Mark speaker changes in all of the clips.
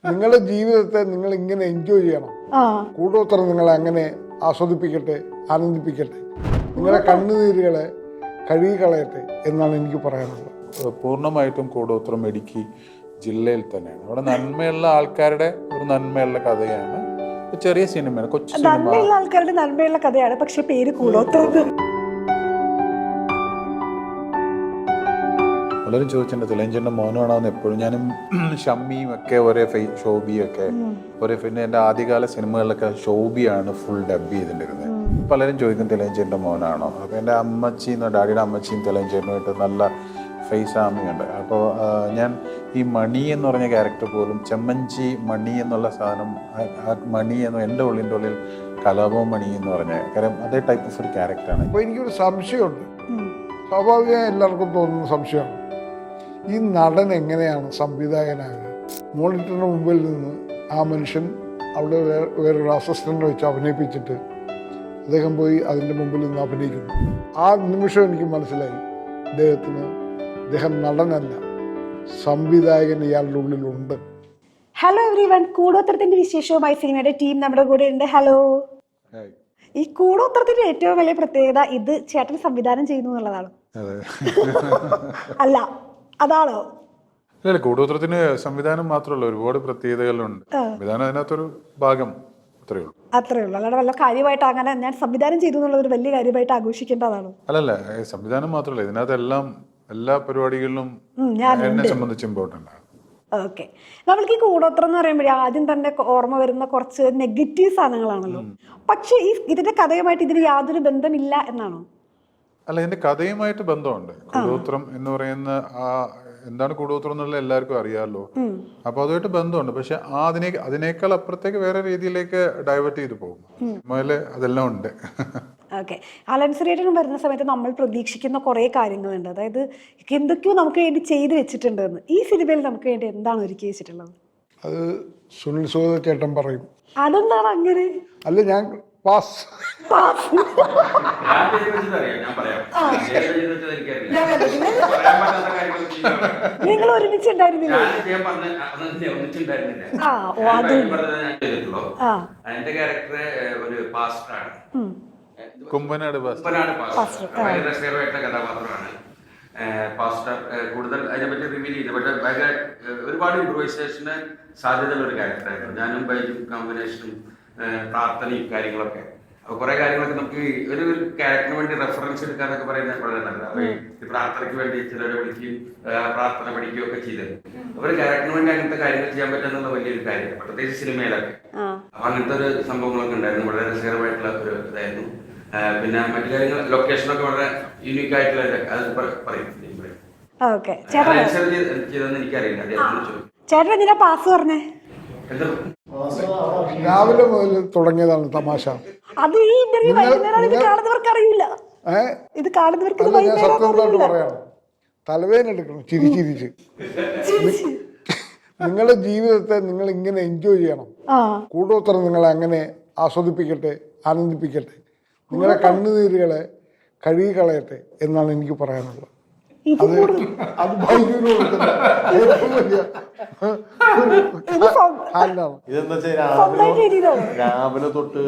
Speaker 1: നിങ്ങളുടെ ജീവിതത്തെ നിങ്ങൾ ഇങ്ങനെ എൻജോയ് ചെയ്യണം. കൂടോത്രം നിങ്ങളെ അങ്ങനെ ആസ്വദിപ്പിക്കട്ടെ, ആനന്ദിപ്പിക്കട്ടെ, നിങ്ങളുടെ കണ്ണുനീരുകളെ കഴുകിക്കളയട്ടെ എന്നാണ് എനിക്ക് പറയാനുള്ളത്.
Speaker 2: പൂർണ്ണമായിട്ടും കൂടോത്രം ഇടുക്കി ജില്ലയിൽ തന്നെയാണ്. അവിടെ നന്മയുള്ള ആൾക്കാരുടെ ഒരു നന്മയുള്ള കഥയാണ്. ചെറിയ സിനിമയാണ്, കൊച്ചു സിനിമ.
Speaker 3: നന്മയുള്ള ആൾക്കാരുടെ നന്മയുള്ള കഥയാണ്, പക്ഷെ പേര് കൂടോത്രം.
Speaker 2: പലരും ചോദിച്ചിട്ടുണ്ട് തിലഞ്ചേട്ടൻ്റെ മോനാണെന്ന് എപ്പോഴും. ഞാനും ഷമ്മിയും ഒക്കെ ഒരേ ശോഭിയും ഒക്കെ ഒരേ. പിന്നെ എൻ്റെ ആദ്യകാല സിനിമകളിലൊക്കെ ശോഭിയാണ് ഫുൾ ഡബ് ചെയ്തിട്ടുണ്ടായിരുന്നത്. പലരും ചോദിക്കും തിലഞ്ചേട്ടൻ്റെ മോനാണോ. അപ്പോൾ എൻ്റെ അമ്മച്ചിയും ഡാഡിയുടെ അമ്മച്ചിയും തിലഞ്ചേട്ടനുമായിട്ട് നല്ല ഫേസ് ആമിയുണ്ട്. അപ്പോൾ ഞാൻ ഈ മണി എന്ന് പറഞ്ഞ ക്യാരക്ടർ പോലും ചെമ്മഞ്ചി മണി എന്നുള്ള സാധനം, ആ മണി എന്ന് എൻ്റെ ഉള്ളിൻ്റെ ഉള്ളിൽ കലാപവും മണി എന്ന് പറഞ്ഞ കാര്യം അതേ ടൈപ്പ് ഓഫ് ഒരു ക്യാരക്ടറാണ്.
Speaker 1: അപ്പോൾ എനിക്കൊരു സംശയമുണ്ട്, സ്വാഭാവികമായി എല്ലാവർക്കും തോന്നുന്ന സംശയമാണ്. ഈ നടൻ എങ്ങനെയാണ് സംവിധായകനാകുക? മോണിറ്ററിന് മുമ്പിൽ നിന്ന് ആ മനുഷ്യൻ അവിടെ വേറൊരു അസിസ്റ്റൻ്റ് വെച്ച് അഭിനയിപ്പിച്ചിട്ട് അദ്ദേഹം പോയി അതിൻ്റെ മുമ്പിൽ നിന്ന് അഭിനയിക്കുന്നു. ആ നിമിഷം എനിക്ക് മനസ്സിലായി, അദ്ദേഹം നടനല്ല, സംവിധായകൻ ഇയാളുടെ ഉള്ളിലുണ്ട്.
Speaker 3: ഹലോ എവ്രി വൺ, കൂടോത്രത്തിന്റെ വിശേഷവുമായി സിനിമയുടെ ടീം നമ്മുടെ കൂടെ ഉണ്ട്. ഹലോ. ഈ കൂടോത്രത്തിന്റെ ഏറ്റവും വലിയ പ്രത്യേകത ഇത് ചേട്ടൻ സംവിധാനം ചെയ്യുന്നു എന്നുള്ളതാണ്. അല്ല, അതാണോ?
Speaker 2: അല്ല, കൂടോത്രത്തിന് സംവിധാനം മാത്രമല്ല, ഒരുപാട് പ്രത്യേകതകളുണ്ട്. സംവിധാനം അതിനകത്തൊരു ഭാഗം, അത്രേ ഉള്ളൂ.
Speaker 3: അല്ലാതെ വല്ല കാര്യമായിട്ട് അങ്ങനെ ഞാൻ സംവിധാനം ചെയ്തു എന്നുള്ള ഒരു വലിയ കാര്യമായിട്ട് ആഘോഷിക്കേണ്ടതാണ്.
Speaker 2: അല്ലല്ല, സംവിധാനം മാത്രമല്ല, ഇതിനകത്ത് എല്ലാ പരിപാടികളിലും എന്നെ സംബന്ധിച്ച് ഇമ്പോർട്ടൻ്റ് ആണ്.
Speaker 3: ഓക്കെ, നമ്മൾക്ക് ഈ കൂടോത്രം എന്ന് പറയുമ്പോഴേ ആദ്യം തന്നെ ഓർമ്മ വരുന്ന കുറച്ച് നെഗറ്റീവ് സാധനങ്ങളാണല്ലോ. പക്ഷെ ഇതിന്റെ കഥയുമായിട്ട് ഇതിന് യാതൊരു ബന്ധമില്ല എന്നാണോ?
Speaker 2: അല്ല, ഇതിന്റെ കഥയുമായിട്ട് ബന്ധമുണ്ട്. കൂടോത്രം എന്ന് പറയുന്ന എന്താണ് കൂടോത്രം എന്നുള്ളത് എല്ലാവർക്കും അറിയാമല്ലോ. അപ്പൊ അതുമായിട്ട് ബന്ധമുണ്ട്. പക്ഷെ അതിനേക്കാൾ അപ്പുറത്തേക്ക് വേറെ രീതിയിലേക്ക് ഡൈവേർട്ട് ചെയ്ത് പോകും. സിനിമയില് അതെല്ലാം ഉണ്ട്.
Speaker 3: ഓക്കെ, അലൻസറിയേറ്റനും വരുന്ന സമയത്ത് നമ്മൾ പ്രതീക്ഷിക്കുന്ന കുറേ കാര്യങ്ങളുണ്ട്. അതായത് എന്തൊക്കെയോ നമുക്ക് വേണ്ടി ചെയ്തു വെച്ചിട്ടുണ്ടെന്ന്. ഈ സിനിമയിൽ നമുക്ക് വേണ്ടി എന്താണ് ഒരുക്കി വെച്ചിട്ടുള്ളത്?
Speaker 1: അത് സുനിൽ സൂദ ചേട്ടൻ പറയും.
Speaker 3: അതെന്താണ് അങ്ങനെ?
Speaker 1: അല്ല, ഞാൻ പാസ്.
Speaker 3: നിങ്ങൾ ഒരുമിച്ചുണ്ടായിരുന്നില്ല?
Speaker 4: എന്റെ ക്യാരക്ടർ ഒരു പാസ്റ്ററാണ്.
Speaker 2: കുമ്പനാട്
Speaker 4: രസകരമായിട്ടുള്ള കഥാപാത്രമാണ് പാസ്റ്റർ. കൂടുതൽ അതിനെപ്പറ്റി റിവീൽ ചെയ്ത്, പക്ഷേ ഭയങ്കര ഒരുപാട് ഇംപ്രൂവൈസേഷന് സാധ്യതയുള്ള ഒരു ക്യാരക്ടറായിരുന്നു. ഞാനും ബൈജും കോമ്പിനേഷനും പ്രാർത്ഥനയും കാര്യങ്ങളൊക്കെ. അപ്പോൾ കുറേ കാര്യങ്ങളൊക്കെ നമുക്ക് ഒരു ക്യാരക്ടറിന് വേണ്ടി റെഫറൻസ് എടുക്കാന്നൊക്കെ പറയുന്നത് വളരെ നല്ലതാണ്. ഈ പ്രാർത്ഥനയ്ക്ക് വേണ്ടി ചിലരെ വിളിക്കുകയും പ്രാർത്ഥന പഠിക്കുകയും ഒക്കെ ചെയ്തത്. അപ്പോൾ ഒരു ക്യാരക്ടറിന് വേണ്ടി അങ്ങനത്തെ കാര്യങ്ങൾ ചെയ്യാൻ പറ്റുന്നുള്ള വലിയൊരു കാര്യമാണ്, പ്രത്യേകിച്ച് സിനിമയിലൊക്കെ. അപ്പോൾ അങ്ങനത്തെ ഒരു സംഭവങ്ങളൊക്കെ ഉണ്ടായിരുന്നു. വളരെ രസകരമായിട്ടുള്ള ഒരു ഇതായിരുന്നു. പിന്നെ മറ്റു കാര്യങ്ങൾ, ലൊക്കേഷനൊക്കെ വളരെ യൂണീക്ക് ആയിട്ടുള്ള അത് പറയും. ചെയ്തെന്ന് എനിക്കറിയില്ല.
Speaker 3: ചേട്ടൻ എന്തിനാ പാസ് പറഞ്ഞേ?
Speaker 1: രാവിലെ മുതൽ തുടങ്ങിയതാണ് തമാശ.
Speaker 3: അത് ഈ ഇന്റർവ്യൂ വൈകുന്നേരം ഇത് കാണുന്നവർക്ക് അറിയില്ല. ഇത് കാണുന്നവർക്ക്
Speaker 1: ഞാൻ സത്യമായിട്ട് പറയാണ്, തലവേദന എടുക്കണം ചിരിച്ച്. നിങ്ങളുടെ ജീവിതത്തെ നിങ്ങൾ ഇങ്ങനെ എൻജോയ് ചെയ്യണം. കൂടോത്രം നിങ്ങളെ അങ്ങനെ ആസ്വദിപ്പിക്കട്ടെ, ആനന്ദിപ്പിക്കട്ടെ, നിങ്ങളുടെ കണ്ണുനീരുകളെ കഴുകിക്കളയട്ടെ എന്നാണ് എനിക്ക് പറയാനുള്ളത്. അത് ബൈജുവിന് കൊടുക്കുന്ന ഏറ്റവും വലിയ
Speaker 5: ഇതെന്താ രാവിലെ തൊട്ട്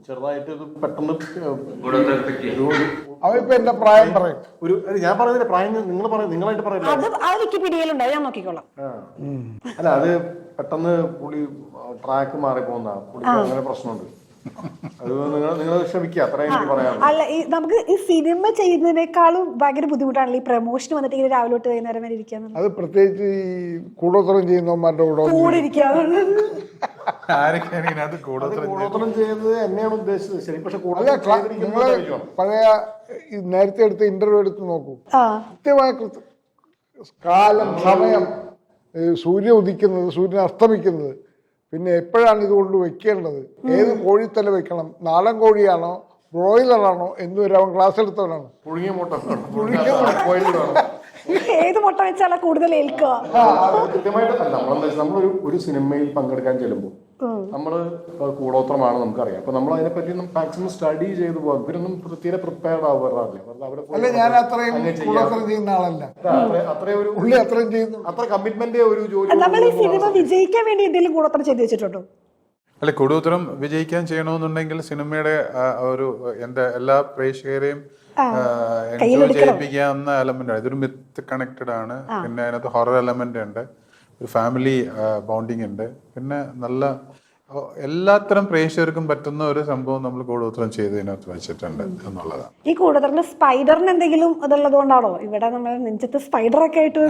Speaker 5: ചെറുതായിട്ട് പെട്ടെന്ന്
Speaker 1: അവരിപ്പോ എന്റെ പ്രായം പറയും.
Speaker 5: ഞാൻ പറയുന്നില്ല പ്രായം, നിങ്ങളായിട്ട് പറയില്ല.
Speaker 3: ഞാൻ നോക്കിക്കോളാം.
Speaker 5: അല്ല, അത് പെട്ടെന്ന് പുള്ളി ട്രാക്ക് മാറിപ്പോകുന്ന പുള്ളിക്ക് അങ്ങനെ പ്രശ്നമുണ്ട്. അത് നിങ്ങൾ ക്ഷമിക്കുക, അത്ര എനിക്ക് പറയാം.
Speaker 3: അല്ല, നമുക്ക് ഈ സിനിമ ചെയ്യുന്നതിനേക്കാളും ഭയങ്കര ബുദ്ധിമുട്ടാണല്ലോ ഈ പ്രമോഷൻ വന്നിട്ട് ഇങ്ങനെ രാവിലെ തൊട്ട് വൈകുന്നേരം വരെ ഇരിക്കുക.
Speaker 1: അത് പ്രത്യേകിച്ച് ഈ കൂടോത്രം ചെയ്യുന്നവന്മാരുടെ
Speaker 3: കൂടെ ഇരിക്കാറുണ്ട്.
Speaker 5: കൂടോത്രം ചെയ്യുന്നത് എന്നെയാണ് ഉദ്ദേശിച്ചത്. ശരി, പക്ഷെ
Speaker 1: നിങ്ങള് പഴയ നേരത്തെ എടുത്ത ഇന്റർവ്യൂ എടുത്ത് നോക്കൂ. കൃത്യമായ കാലം, സമയം, സൂര്യൻ ഉദിക്കുന്നത്, സൂര്യൻ അസ്തമിക്കുന്നത്, പിന്നെ എപ്പോഴാണ് ഇതുകൊണ്ട് വെക്കേണ്ടത്, ഏത് കോഴിത്തല വെക്കണം, നാടൻ കോഴിയാണോ ബ്രോയിലറാണോ എന്ന് വരെ അവൻ ക്ലാസ് എടുത്തവനാണ്.
Speaker 5: പുഴുങ്ങിയ മുട്ട
Speaker 3: ഏത് മുട്ട വെച്ചാലാ കൂടുതൽ ഏൽക്കുക?
Speaker 5: കൃത്യമായിട്ട് നമ്മളെന്താ വെച്ചാൽ നമ്മളൊരു സിനിമയിൽ പങ്കെടുക്കാൻ ചെല്ലുമ്പോൾ നമ്മള് കൂടോത്രമാണ് നമുക്കറിയാം. അപ്പൊ നമ്മൾ അതിനെപ്പറ്റി മാക്സിമം സ്റ്റഡി ചെയ്ത് പോകാം. ഇവരൊന്നും തീരെ പ്രിപ്പയർഡ്
Speaker 1: അല്ല, ഞാൻ അത്രയും കൂടോത്രം ചെയ്യുന്ന ആളല്ല.
Speaker 5: അത്ര കമ്മിറ്റ്മെന്റ് ഒരു ജോലി.
Speaker 3: നമ്മൾ ഈ സിനിമ വിജയിക്കാൻ വേണ്ടി എന്തെങ്കിലും കൂടോത്രം ചെയ്ത് വെച്ചിട്ടുണ്ടോ?
Speaker 2: അല്ല, കൂടോത്രം വിജയിക്കാൻ ചെയ്യണമെന്നുണ്ടെങ്കിൽ സിനിമയുടെ ഒരു എന്താ എല്ലാ പ്രേക്ഷകരെയും എൻജോയ് ചെയ്യിപ്പിക്കാവുന്ന എലമെന്റ് ആണ്. ഇതൊരു മിത്ത് കണക്റ്റഡ് ആണ്. പിന്നെ അതിനകത്ത് ഹൊറർ എലമെന്റ് ഉണ്ട്, ഒരു ഫാമിലി ബോണ്ടിങ് ഉണ്ട്, പിന്നെ നല്ല എല്ലാത്തരം പ്രേക്ഷകർക്കും പറ്റുന്ന ഒരു സംഭവം നമ്മൾ കൂടോത്രം ചെയ്തതിനകത്ത് വെച്ചിട്ടുണ്ട് എന്നുള്ളതാണ്.
Speaker 3: ഈ കൂടോത്രത്തിൽ സ്പൈഡറിന് എന്തെങ്കിലും ഇതുള്ളത് കൊണ്ടാണോ ഇവിടെ നമ്മൾ നെഞ്ചത്ത് സ്പൈഡറൊക്കെ ആയിട്ട്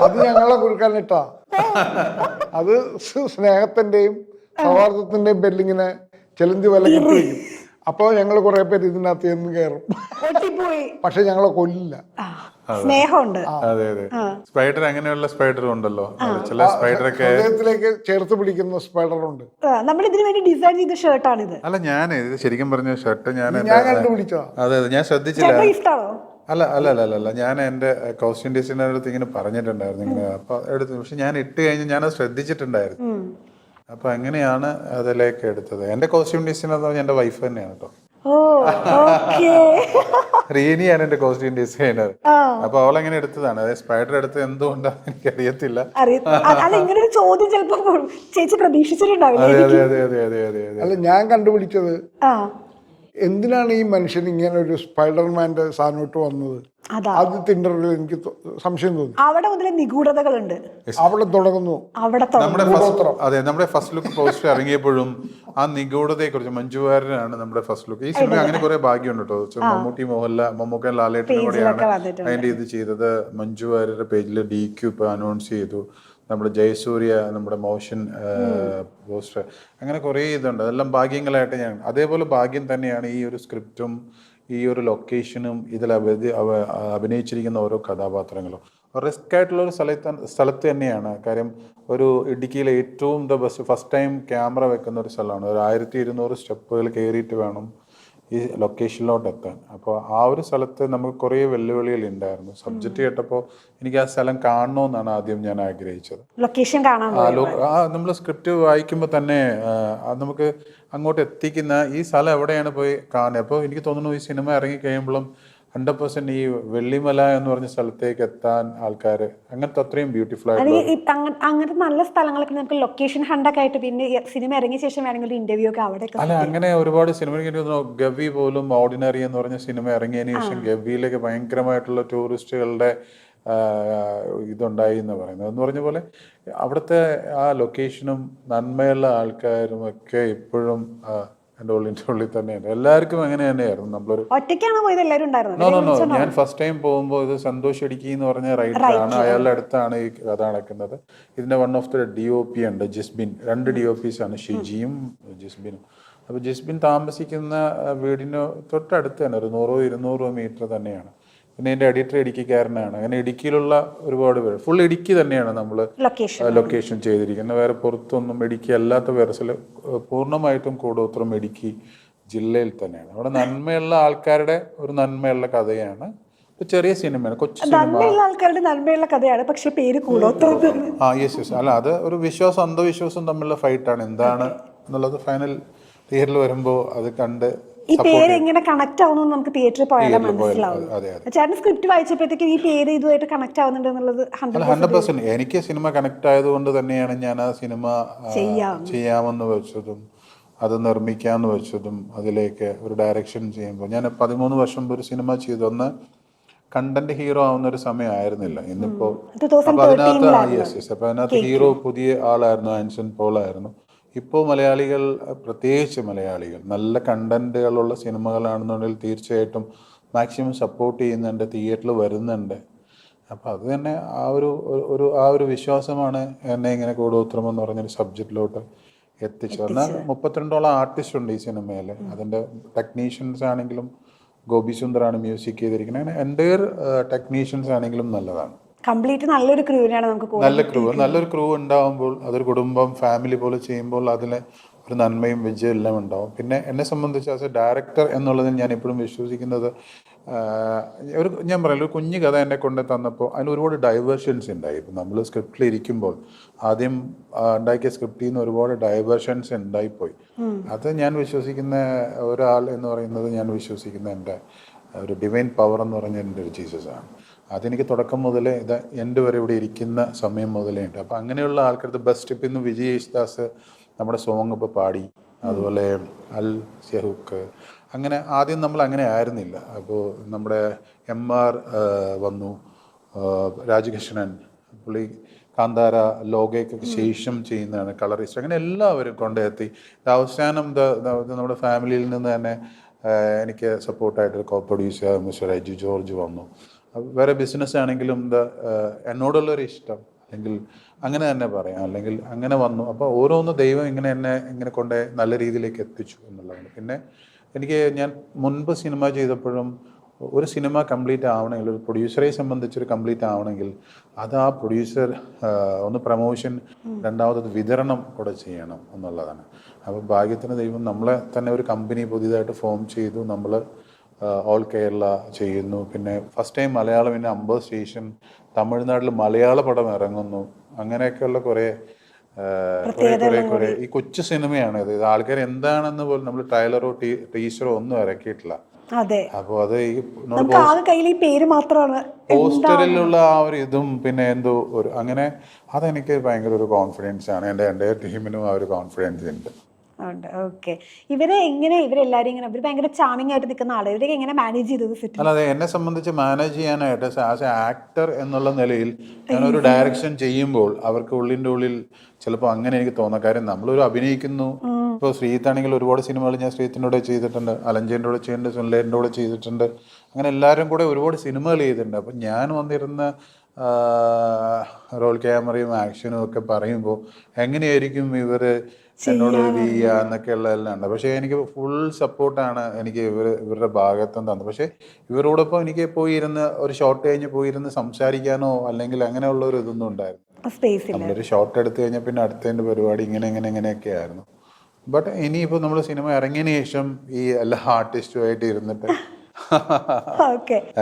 Speaker 1: അത് ഞങ്ങളെ കുറുക്കാനിട്ടാ. അത് സ്നേഹത്തിന്റെയും സൗഹാർദ്ദത്തിന്റെയും ബെല്ലിങ്ങിനെ ചെലഞ്ച് വില കിട്ടുകയും അപ്പോൾ ഞങ്ങൾ കുറെ പേര് ഇതിനകത്ത് എന്ന് കയറും. പക്ഷെ ഞങ്ങളെ കൊല്ലില്ല.
Speaker 3: സ്നേഹമുണ്ട്.
Speaker 2: അതെ അതെ. സ്പൈഡർ അങ്ങനെയുള്ള സ്പൈഡർ ഉണ്ടല്ലോ, ചില സ്പൈഡറൊക്കെ
Speaker 1: ഹൃദയത്തിലേക്ക് ചേർത്ത് പിടിക്കുന്ന സ്പൈഡറുണ്ട്.
Speaker 3: നമ്മൾ ഇതിനു വേണ്ടി ഡിസൈൻ ചെയ്ത ഷർട്ടാണിത്.
Speaker 2: അല്ല, ഞാൻ ഇത് ശരിക്കും പറഞ്ഞ ഷർട്ട് ഞാൻ
Speaker 1: കണ്ടുപിടിച്ചോ?
Speaker 2: അതെ അതെ, ഞാൻ ശ്രദ്ധിച്ചില്ല.
Speaker 3: ഇഷ്ടാണോ?
Speaker 2: അല്ല അല്ല അല്ല അല്ല, ഞാൻ എൻ്റെ കോസ്റ്റ്യൂം ഡിസൈനറുടെ അടുത്ത് ഇങ്ങനെ പറഞ്ഞിട്ടുണ്ടായിരുന്നു ഇങ്ങനെ. അപ്പൊ എടുത്തു, പക്ഷെ ഞാൻ ഇട്ട് കഴിഞ്ഞ് ഞാനത് ശ്രദ്ധിച്ചിട്ടുണ്ടായിരുന്നു. അപ്പൊ അങ്ങനെയാണ് അതിലേക്ക് എടുത്തത്. എന്റെ കോസ്റ്റ്യൂം ഡിസൈനർ എന്ന് പറഞ്ഞാൽ എന്റെ വൈഫ് തന്നെയാണ് കേട്ടോ. റീനിയാണ് എന്റെ കോസ്റ്റ്യൂം ഡിസൈനർ. അപ്പൊ അവളെങ്ങനെ എടുത്തതാണ്. അതായത് സ്പൈഡർ എടുത്തത് എന്തുകൊണ്ടാന്ന് എനിക്കറിയത്തില്ല.
Speaker 3: ചോദ്യം ചിലപ്പോ ചേച്ചി പ്രതീക്ഷിച്ചിട്ടുണ്ടാവില്ല.
Speaker 2: അതെ അതെ അതെ അതെ അതെ അതെ.
Speaker 1: അല്ല, ഞാൻ കണ്ടുപിടിച്ചത് എന്തിനാണ് ഈ മനുഷ്യൻ ഇങ്ങനെ ഒരു സ്പൈഡർമാന്റെ സാധനമായിട്ട് വന്നത്. ആദ്യത്തെ ഇന്റർവ്യൂ എനിക്ക് സംശയം തോന്നി.
Speaker 3: അവിടെ മുതലേ നിഗൂഢതകളുണ്ട്.
Speaker 1: അവിടെ തുടങ്ങുന്നു.
Speaker 2: നമ്മുടെ ഫസ്റ്റ് ലുക്ക് പോസ്റ്റർ ഇറങ്ങിയപ്പോഴും ആ നിഗൂഢതയെ കുറിച്ച് മഞ്ജു വാര്യരാണ് നമ്മുടെ ഫസ്റ്റ് ലുക്ക്. ഈ സിനിമ അങ്ങനെ കുറെ ഭാഗ്യമുണ്ട് കേട്ടോ. മമ്മൂട്ടി മമ്മൂക്കൻ ലാലേട്ടനും കൂടെയാണ് അതിന്റെ ഇത് ചെയ്തത്. മഞ്ജു വാര്യരുടെ പേജിൽ DQ ഇപ്പൊ അനൗൺസ് ചെയ്തു. നമ്മുടെ ജയസൂര്യ നമ്മുടെ മോഷൻ പോസ്റ്റർ, അങ്ങനെ കുറേ ഇതുണ്ട്. അതെല്ലാം ഭാഗ്യങ്ങളായിട്ട് ഞാൻ, അതേപോലെ ഭാഗ്യം തന്നെയാണ് ഈ ഒരു സ്ക്രിപ്റ്റും ഈ ഒരു ലൊക്കേഷനും ഇതിൽ അഭിനയിച്ചിരിക്കുന്ന ഓരോ കഥാപാത്രങ്ങളും. റിസ്ക് ആയിട്ടുള്ള ഒരു സ്ഥലത്ത് തന്നെയാണ്. കാര്യം ഒരു ഇടുക്കിയിലെ ഏറ്റവും ബെസ്റ്റ് ഫസ്റ്റ് ടൈം ക്യാമറ വെക്കുന്ന ഒരു സ്ഥലമാണ്. ഒരു 1200 സ്റ്റെപ്പുകൾ കയറിയിട്ട് വേണം ഈ ലൊക്കേഷനിലോട്ട് എത്താൻ. അപ്പോൾ ആ ഒരു സ്ഥലത്ത് നമുക്ക് കുറേ വെല്ലുവിളികൾ ഉണ്ടായിരുന്നു. സബ്ജക്റ്റ് കേട്ടപ്പോൾ എനിക്ക് ആ സ്ഥലം കാണണമെന്നാണ് ആദ്യം ഞാൻ ആഗ്രഹിച്ചത്.
Speaker 3: ലൊക്കേഷൻ കാണാൻ
Speaker 2: നമ്മൾ സ്ക്രിപ്റ്റ് വായിക്കുമ്പോൾ തന്നെ നമുക്ക് അങ്ങോട്ട് എത്തിക്കുന്ന ഈ സ്ഥലം എവിടെയാണ് പോയി കാണുക. അപ്പോൾ എനിക്ക് തോന്നുന്നു ഈ സിനിമ ഇറങ്ങി കഴിയുമ്പോഴും 100% ഈ വെള്ളിമല എന്ന് പറഞ്ഞ സ്ഥലത്തേക്ക് എത്താൻ ആൾക്കാർ അങ്ങനത്തെ അത്രയും ബ്യൂട്ടിഫുൾ ആയിട്ട്
Speaker 3: അങ്ങനത്തെ നല്ല സ്ഥലങ്ങളൊക്കെ നമുക്ക് ലൊക്കേഷൻ ഹണ്ടൊക്കെ ആയിട്ട് പിന്നെ സിനിമ ഇറങ്ങിയ ശേഷം വേണമെങ്കിൽ ഒരു ഇന്റർവ്യൂ ഒക്കെ അവിടെ.
Speaker 2: അല്ല, അങ്ങനെ ഒരുപാട് സിനിമ എനിക്ക് തോന്നുന്നു. ഗവി പോലും ഓർഡിനറി എന്ന് പറഞ്ഞ സിനിമ ഇറങ്ങിയതിന് ശേഷം ഗവിയിലേക്ക് ഭയങ്കരമായിട്ടുള്ള ടൂറിസ്റ്റുകളുടെ ഇതുണ്ടായി എന്ന് പറയുന്നത്. എന്ന് പറഞ്ഞ പോലെ അവിടുത്തെ ആ ലൊക്കേഷനും നന്മയുള്ള ആൾക്കാരും ഒക്കെ ഇപ്പോഴും എൻ്റെ ഉള്ളിൽ തന്നെയുണ്ട്. എല്ലാവർക്കും അങ്ങനെ തന്നെയായിരുന്നു. നമ്മളൊരു
Speaker 3: ഒറ്റയ്ക്കാണ് പോയത്, എല്ലാവരും ഉണ്ടായിരുന്നു.
Speaker 2: ഞാൻ ഫസ്റ്റ് ടൈം പോകുമ്പോൾ ഇത് സന്തോഷ് ഇടുക്കി എന്ന് പറഞ്ഞ റൈറ്ററാണ്, അയാളുടെ അടുത്താണ് ഈ കഥ നടക്കുന്നത്. ഇതിന്റെ വൺ ഓഫ് ദ DOP ഉണ്ട് ജിസ്ബിൻ. 2 DOPs ആണ്, ഷിജിയും ജിസ്ബിനും. അപ്പോൾ ജിസ്ബിൻ താമസിക്കുന്ന വീടിന് തൊട്ടടുത്ത് തന്നെ ഒരു 100-200 മീറ്റർ തന്നെയാണ്. പിന്നെ എൻ്റെ എഡിറ്റർ ഇടുക്കിക്കാരനാണ്. അങ്ങനെ ഇടുക്കിയിലുള്ള ഒരുപാട് പേര്, ഫുൾ ഇടുക്കി തന്നെയാണ് നമ്മൾ ലൊക്കേഷൻ ചെയ്തിരിക്കുന്നത്. വേറെ പുറത്തൊന്നും ഇടുക്കി അല്ലാത്ത വേറെ പൂർണ്ണമായിട്ടും കൂടോത്രം ഇടുക്കി ജില്ലയിൽ തന്നെയാണ്. അവിടെ നന്മയുള്ള ആൾക്കാരുടെ ഒരു നന്മയുള്ള കഥയാണ്. ചെറിയ സിനിമയാണ്, കൊച്ചു സിനിമ,
Speaker 3: ആൾക്കാരുടെ നന്മയുള്ള കഥയാണ്. പക്ഷെ പേര് കൂടോത്രം.
Speaker 2: യെസ്. അല്ല, അത് ഒരു വിശ്വാസം അന്ധവിശ്വാസം തമ്മിലുള്ള ഫൈറ്റാണ്. എന്താണ് എന്നുള്ളത് ഫൈനൽ തിയേറ്ററിൽ വരുമ്പോൾ അത് കണ്ട്
Speaker 3: ഈ പേര് എങ്ങനെ കണക്ട് ആവുന്നു നമുക്ക് തിയേറ്ററിൽ പോയാലും മനസ്സിലാവും. ചേട്ടൻ സ്ക്രിപ്റ്റ് വായിച്ചപ്പോഴത്തേക്കും ഈ പേര് ഇതുമായിട്ട് കണക്ട് ആവുന്നുണ്ട് എന്നുള്ളത്
Speaker 2: 100%. എനിക്ക് സിനിമ കണക്ട് ആയതുകൊണ്ട് തന്നെയാണ് ഞാൻ ആ സിനിമ ചെയ്യാമെന്ന് വെച്ചതും അത് നിർമ്മിക്കാമെന്ന് വെച്ചതും അതിലേക്ക് ഒരു ഡയറക്ഷൻ ചെയ്യുമ്പോൾ. ഞാൻ 13 വർഷം ഒരു സിനിമ ചെയ്തു. അന്ന് കണ്ടന്റ് ഹീറോ ആവുന്ന ഒരു സമയമായിരുന്നില്ല. ഇന്നിപ്പോ അപ്പൊ അതിനകത്ത് ഹീറോ പുതിയ ആളായിരുന്നു, ആൻസൺ പോൾ ആയിരുന്നു. ഇപ്പോൾ മലയാളികൾ, പ്രത്യേകിച്ച് മലയാളികൾ, നല്ല കണ്ടന്റുകളുള്ള സിനിമകളാണെന്നുണ്ടെങ്കിൽ തീർച്ചയായിട്ടും മാക്സിമം സപ്പോർട്ട് ചെയ്യുന്നുണ്ട്, തിയേറ്ററിൽ വരുന്നുണ്ട്. അപ്പോൾ അത് തന്നെ ആ ഒരു വിശ്വാസമാണ് എന്നെ ഇങ്ങനെ കൂടോത്രം എന്ന് പറഞ്ഞൊരു സബ്ജക്റ്റിലോട്ട് എത്തിച്ചത്. എന്നാൽ 32ഓളം ആർട്ടിസ്റ്റ് ഉണ്ട് ഈ സിനിമയിൽ. അതിൻ്റെ ടെക്നീഷ്യൻസ് ആണെങ്കിലും ഗോപി സുന്ദറാണ് മ്യൂസിക് ചെയ്തിരിക്കുന്നത്. അങ്ങനെ എൻ്റയർ ടെക്നീഷ്യൻസ് ആണെങ്കിലും നല്ലതാണ്.
Speaker 3: കംപ്ലീറ്റ് നല്ലൊരു ക്രൂവിനാണ് നമുക്ക്.
Speaker 2: നല്ലൊരു ക്രൂ ഉണ്ടാവുമ്പോൾ, അതൊരു കുടുംബം ഫാമിലി പോലെ ചെയ്യുമ്പോൾ അതിൽ ഒരു നന്മയും വിജയം എല്ലാം ഉണ്ടാവും. പിന്നെ എന്നെ സംബന്ധിച്ച് ആസ് എ ഡയറക്ടർ എന്നുള്ളതിൽ ഞാൻ എപ്പോഴും വിശ്വസിക്കുന്നത്, ഞാൻ പറയില്ല, ഒരു കുഞ്ഞു കഥ എന്നെ കൊണ്ട് തന്നപ്പോൾ അതിന് ഒരുപാട് ഡൈവേർഷൻസ് ഉണ്ടായി. ഇപ്പം നമ്മൾ സ്ക്രിപ്റ്റിൽ ഇരിക്കുമ്പോൾ ആദ്യം ഉണ്ടാക്കിയ സ്ക്രിപ്റ്റിൽ നിന്ന് ഒരുപാട് ഡൈവേർഷൻസ് ഉണ്ടായിപ്പോയി. അത് ഞാൻ വിശ്വസിക്കുന്ന ഒരാൾ എന്ന് പറയുന്നത്, ഞാൻ വിശ്വസിക്കുന്ന എൻ്റെ ഒരു ഡിവൈൻ പവർ എന്ന് പറഞ്ഞ എൻ്റെ ഒരു ജീസസാണ്. അതെനിക്ക് തുടക്കം മുതലേ ഇത് എൻ്റെ വരെ ഇവിടെ ഇരിക്കുന്ന സമയം മുതലേ ഉണ്ട്. അപ്പോൾ അങ്ങനെയുള്ള ആൾക്കാർക്ക് ബെസ്റ്റ്. ഇപ്പം ഇന്ന് വിജയ് യേശുദാസ് നമ്മുടെ സോങ് ഇപ്പോൾ പാടി, അതുപോലെ അൽ ഷെഹൂക്ക്, അങ്ങനെ ആദ്യം നമ്മൾ അങ്ങനെ ആയിരുന്നില്ല. അപ്പോൾ നമ്മുടെ MR വന്നു, രാജകൃഷ്ണൻ, പുള്ളി കാന്താര ലോകയ്ക്കൊക്കെ ശേഷം ചെയ്യുന്നതാണ്, കളറിസ്റ്റ്, അങ്ങനെ എല്ലാവരും കൊണ്ടെത്തി. അവസാനം നമ്മുടെ ഫാമിലിയിൽ നിന്ന് തന്നെ എനിക്ക് സപ്പോർട്ടായിട്ടൊരു കോ പ്രൊഡ്യൂസർ മിസ്റ്റർ എജു ജോർജ് വന്നു. വേറെ ബിസിനസ് ആണെങ്കിലും എന്നോടുള്ളൊരു ഇഷ്ടം, അല്ലെങ്കിൽ അങ്ങനെ തന്നെ പറയാം, അല്ലെങ്കിൽ അങ്ങനെ വന്നു. അപ്പോൾ ഓരോന്ന് ദൈവം എന്നെ കൊണ്ട് നല്ല രീതിയിലേക്ക് എത്തിച്ചു എന്നുള്ളതാണ്. പിന്നെ ഞാൻ മുൻപ് സിനിമ ചെയ്തപ്പോഴും ഒരു സിനിമ കംപ്ലീറ്റ് ആവണമെങ്കിൽ, ഒരു പ്രൊഡ്യൂസറെ സംബന്ധിച്ചൊരു കംപ്ലീറ്റ് ആവണമെങ്കിൽ അത് ആ പ്രൊഡ്യൂസർ ഒന്ന് പ്രമോഷൻ, രണ്ടാമത് വിതരണം കൂടെ ചെയ്യണം എന്നുള്ളതാണ്. അപ്പോൾ ഭാഗ്യത്തിന് ദൈവം നമ്മളെ തന്നെ ഒരു കമ്പനി പുതിയതായിട്ട് ഫോം ചെയ്തു. നമ്മൾ ഓൾ കേരള ചെയ്യുന്നു. പിന്നെ ഫസ്റ്റ് ടൈം മലയാളം, പിന്നെ 50 സ്റ്റേഷൻ തമിഴ്നാട്ടിൽ മലയാള പടം ഇറങ്ങുന്നു. അങ്ങനെയൊക്കെയുള്ള കുറേ ഈ കൊച്ചു സിനിമയാണ് ഇത്. ആൾക്കാർ എന്താണെന്ന് പോലും നമ്മൾ ട്രailer-ഓ ടീസറോ ഒന്നും ഇറക്കിയിട്ടില്ല. അപ്പോൾ അത് പോസ്റ്ററിലുള്ള ആ ഒരു ഇതും പിന്നെ എന്തോ ഒരു അങ്ങനെ അതെനിക്ക് ഭയങ്കര ഒരു കോൺഫിഡൻസ് ആണ്. എൻ്റെ ടീമിനും ആ ഒരു കോൺഫിഡൻസ് ഉണ്ട്.
Speaker 3: ഓക്കെ. ഇവരെല്ലാരും ഇങ്ങനെ ഭയങ്കര ചാമിങ് ആയിട്ട് നിൽക്കുന്ന ആളുകൾ, ഇവരൊക്കെ എങ്ങനെ മാനേജ് ചെയ്തത് സെറ്റ്?
Speaker 2: അല്ലാതെ എന്നെ സംബന്ധിച്ച് മാനേജ് ചെയ്യാനായിട്ട് ആസ് എ ആക്ടർ എന്നുള്ള നിലയിൽ ഞാനൊരു ഡയറക്ഷൻ ചെയ്യുമ്പോൾ അവർക്ക് ഉള്ളിൻ്റെ ഉള്ളിൽ ചിലപ്പോൾ അങ്ങനെ എനിക്ക് തോന്നാം. കാര്യം നമ്മളൊരു അഭിനയിക്കുന്നു. ഇപ്പോൾ ശ്രീത്താണെങ്കിൽ ഒരുപാട് സിനിമകൾ ഞാൻ ശ്രീത്തിൻ്റെ കൂടെ ചെയ്തിട്ടുണ്ട്, അലഞ്ചേൻ്റെ കൂടെ ചെയ്തിട്ടുണ്ട്, സുനിലേൻ്റെ കൂടെ ചെയ്തിട്ടുണ്ട്. അങ്ങനെ എല്ലാവരും കൂടെ ഒരുപാട് സിനിമകൾ ചെയ്തിട്ടുണ്ട്. അപ്പം ഞാൻ വന്നിരുന്ന റോൾ ക്യാമറയും ആക്ഷനും ഒക്കെ പറയുമ്പോൾ എങ്ങനെയായിരിക്കും ഇവർ എന്നോട് ഇത് ചെയ്യുക എന്നൊക്കെ ഉള്ളതെല്ലാം ഉണ്ട്. പക്ഷേ എനിക്ക് ഫുൾ സപ്പോർട്ടാണ് എനിക്ക് ഇവരുടെ ഭാഗത്തും തന്നത്. പക്ഷേ ഇവരോടൊപ്പം എനിക്ക് പോയിരുന്ന് ഒരു ഷോട്ട് കഴിഞ്ഞ് പോയിരുന്ന് സംസാരിക്കാനോ അല്ലെങ്കിൽ അങ്ങനെയുള്ള ഒരു ഇതൊന്നും ഉണ്ടായിരുന്നു. നമ്മളൊരു ഷോട്ട് എടുത്തു കഴിഞ്ഞാൽ പിന്നെ അടുത്തതിൻ്റെ പരിപാടി ഇങ്ങനെയൊക്കെ ആയിരുന്നു. ബട്ട് ഇനിയിപ്പോൾ നമ്മൾ സിനിമ ഇറങ്ങിയതിന് ശേഷം ഈ എല്ലാ ആർട്ടിസ്റ്റുമായിട്ട് ഇരുന്നിട്ട്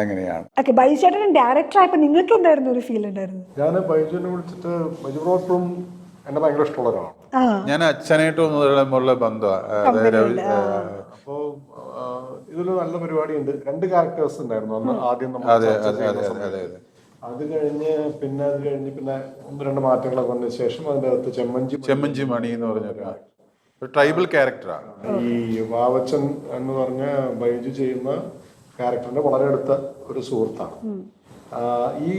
Speaker 2: അങ്ങനെയാണ്.
Speaker 3: നിങ്ങൾക്ക് എന്തായിരുന്നു ഒരു ഫീൽ ഉണ്ടായിരുന്നു?
Speaker 5: ഞാൻ ബൈജുവിനെ വിളിച്ചിട്ട് ബൈജുറോട്ടും എന്നെ ഭയങ്കര ഇഷ്ടമുള്ള ഒരാളാണ്.
Speaker 2: ഞാൻ അച്ഛനായിട്ടും ഉള്ള ബന്ധമാണ്.
Speaker 5: അപ്പോൾ ഇതിലൊരു നല്ല പരിപാടിയുണ്ട്. 2 ക്യാരക്ടേഴ്സ് ഉണ്ടായിരുന്നു അന്ന് ആദ്യം നമ്മൾ. അത് കഴിഞ്ഞ് പിന്നെ 1-2 മാറ്റങ്ങളൊക്കെ വന്നതിന് ശേഷം അതിൻ്റെ അകത്ത്
Speaker 2: ചെമ്മഞ്ചി മണി എന്ന് പറഞ്ഞ ട്രൈബൽ ക്യാരക്ടറാണ്.
Speaker 5: ഈ വാവച്ചൻ എന്ന് പറഞ്ഞ ബൈജു ചെയ്യുന്ന ക്യാരക്ടറിന്റെ വളരെ അടുത്ത ഒരു സുഹൃത്താണ്. ഈ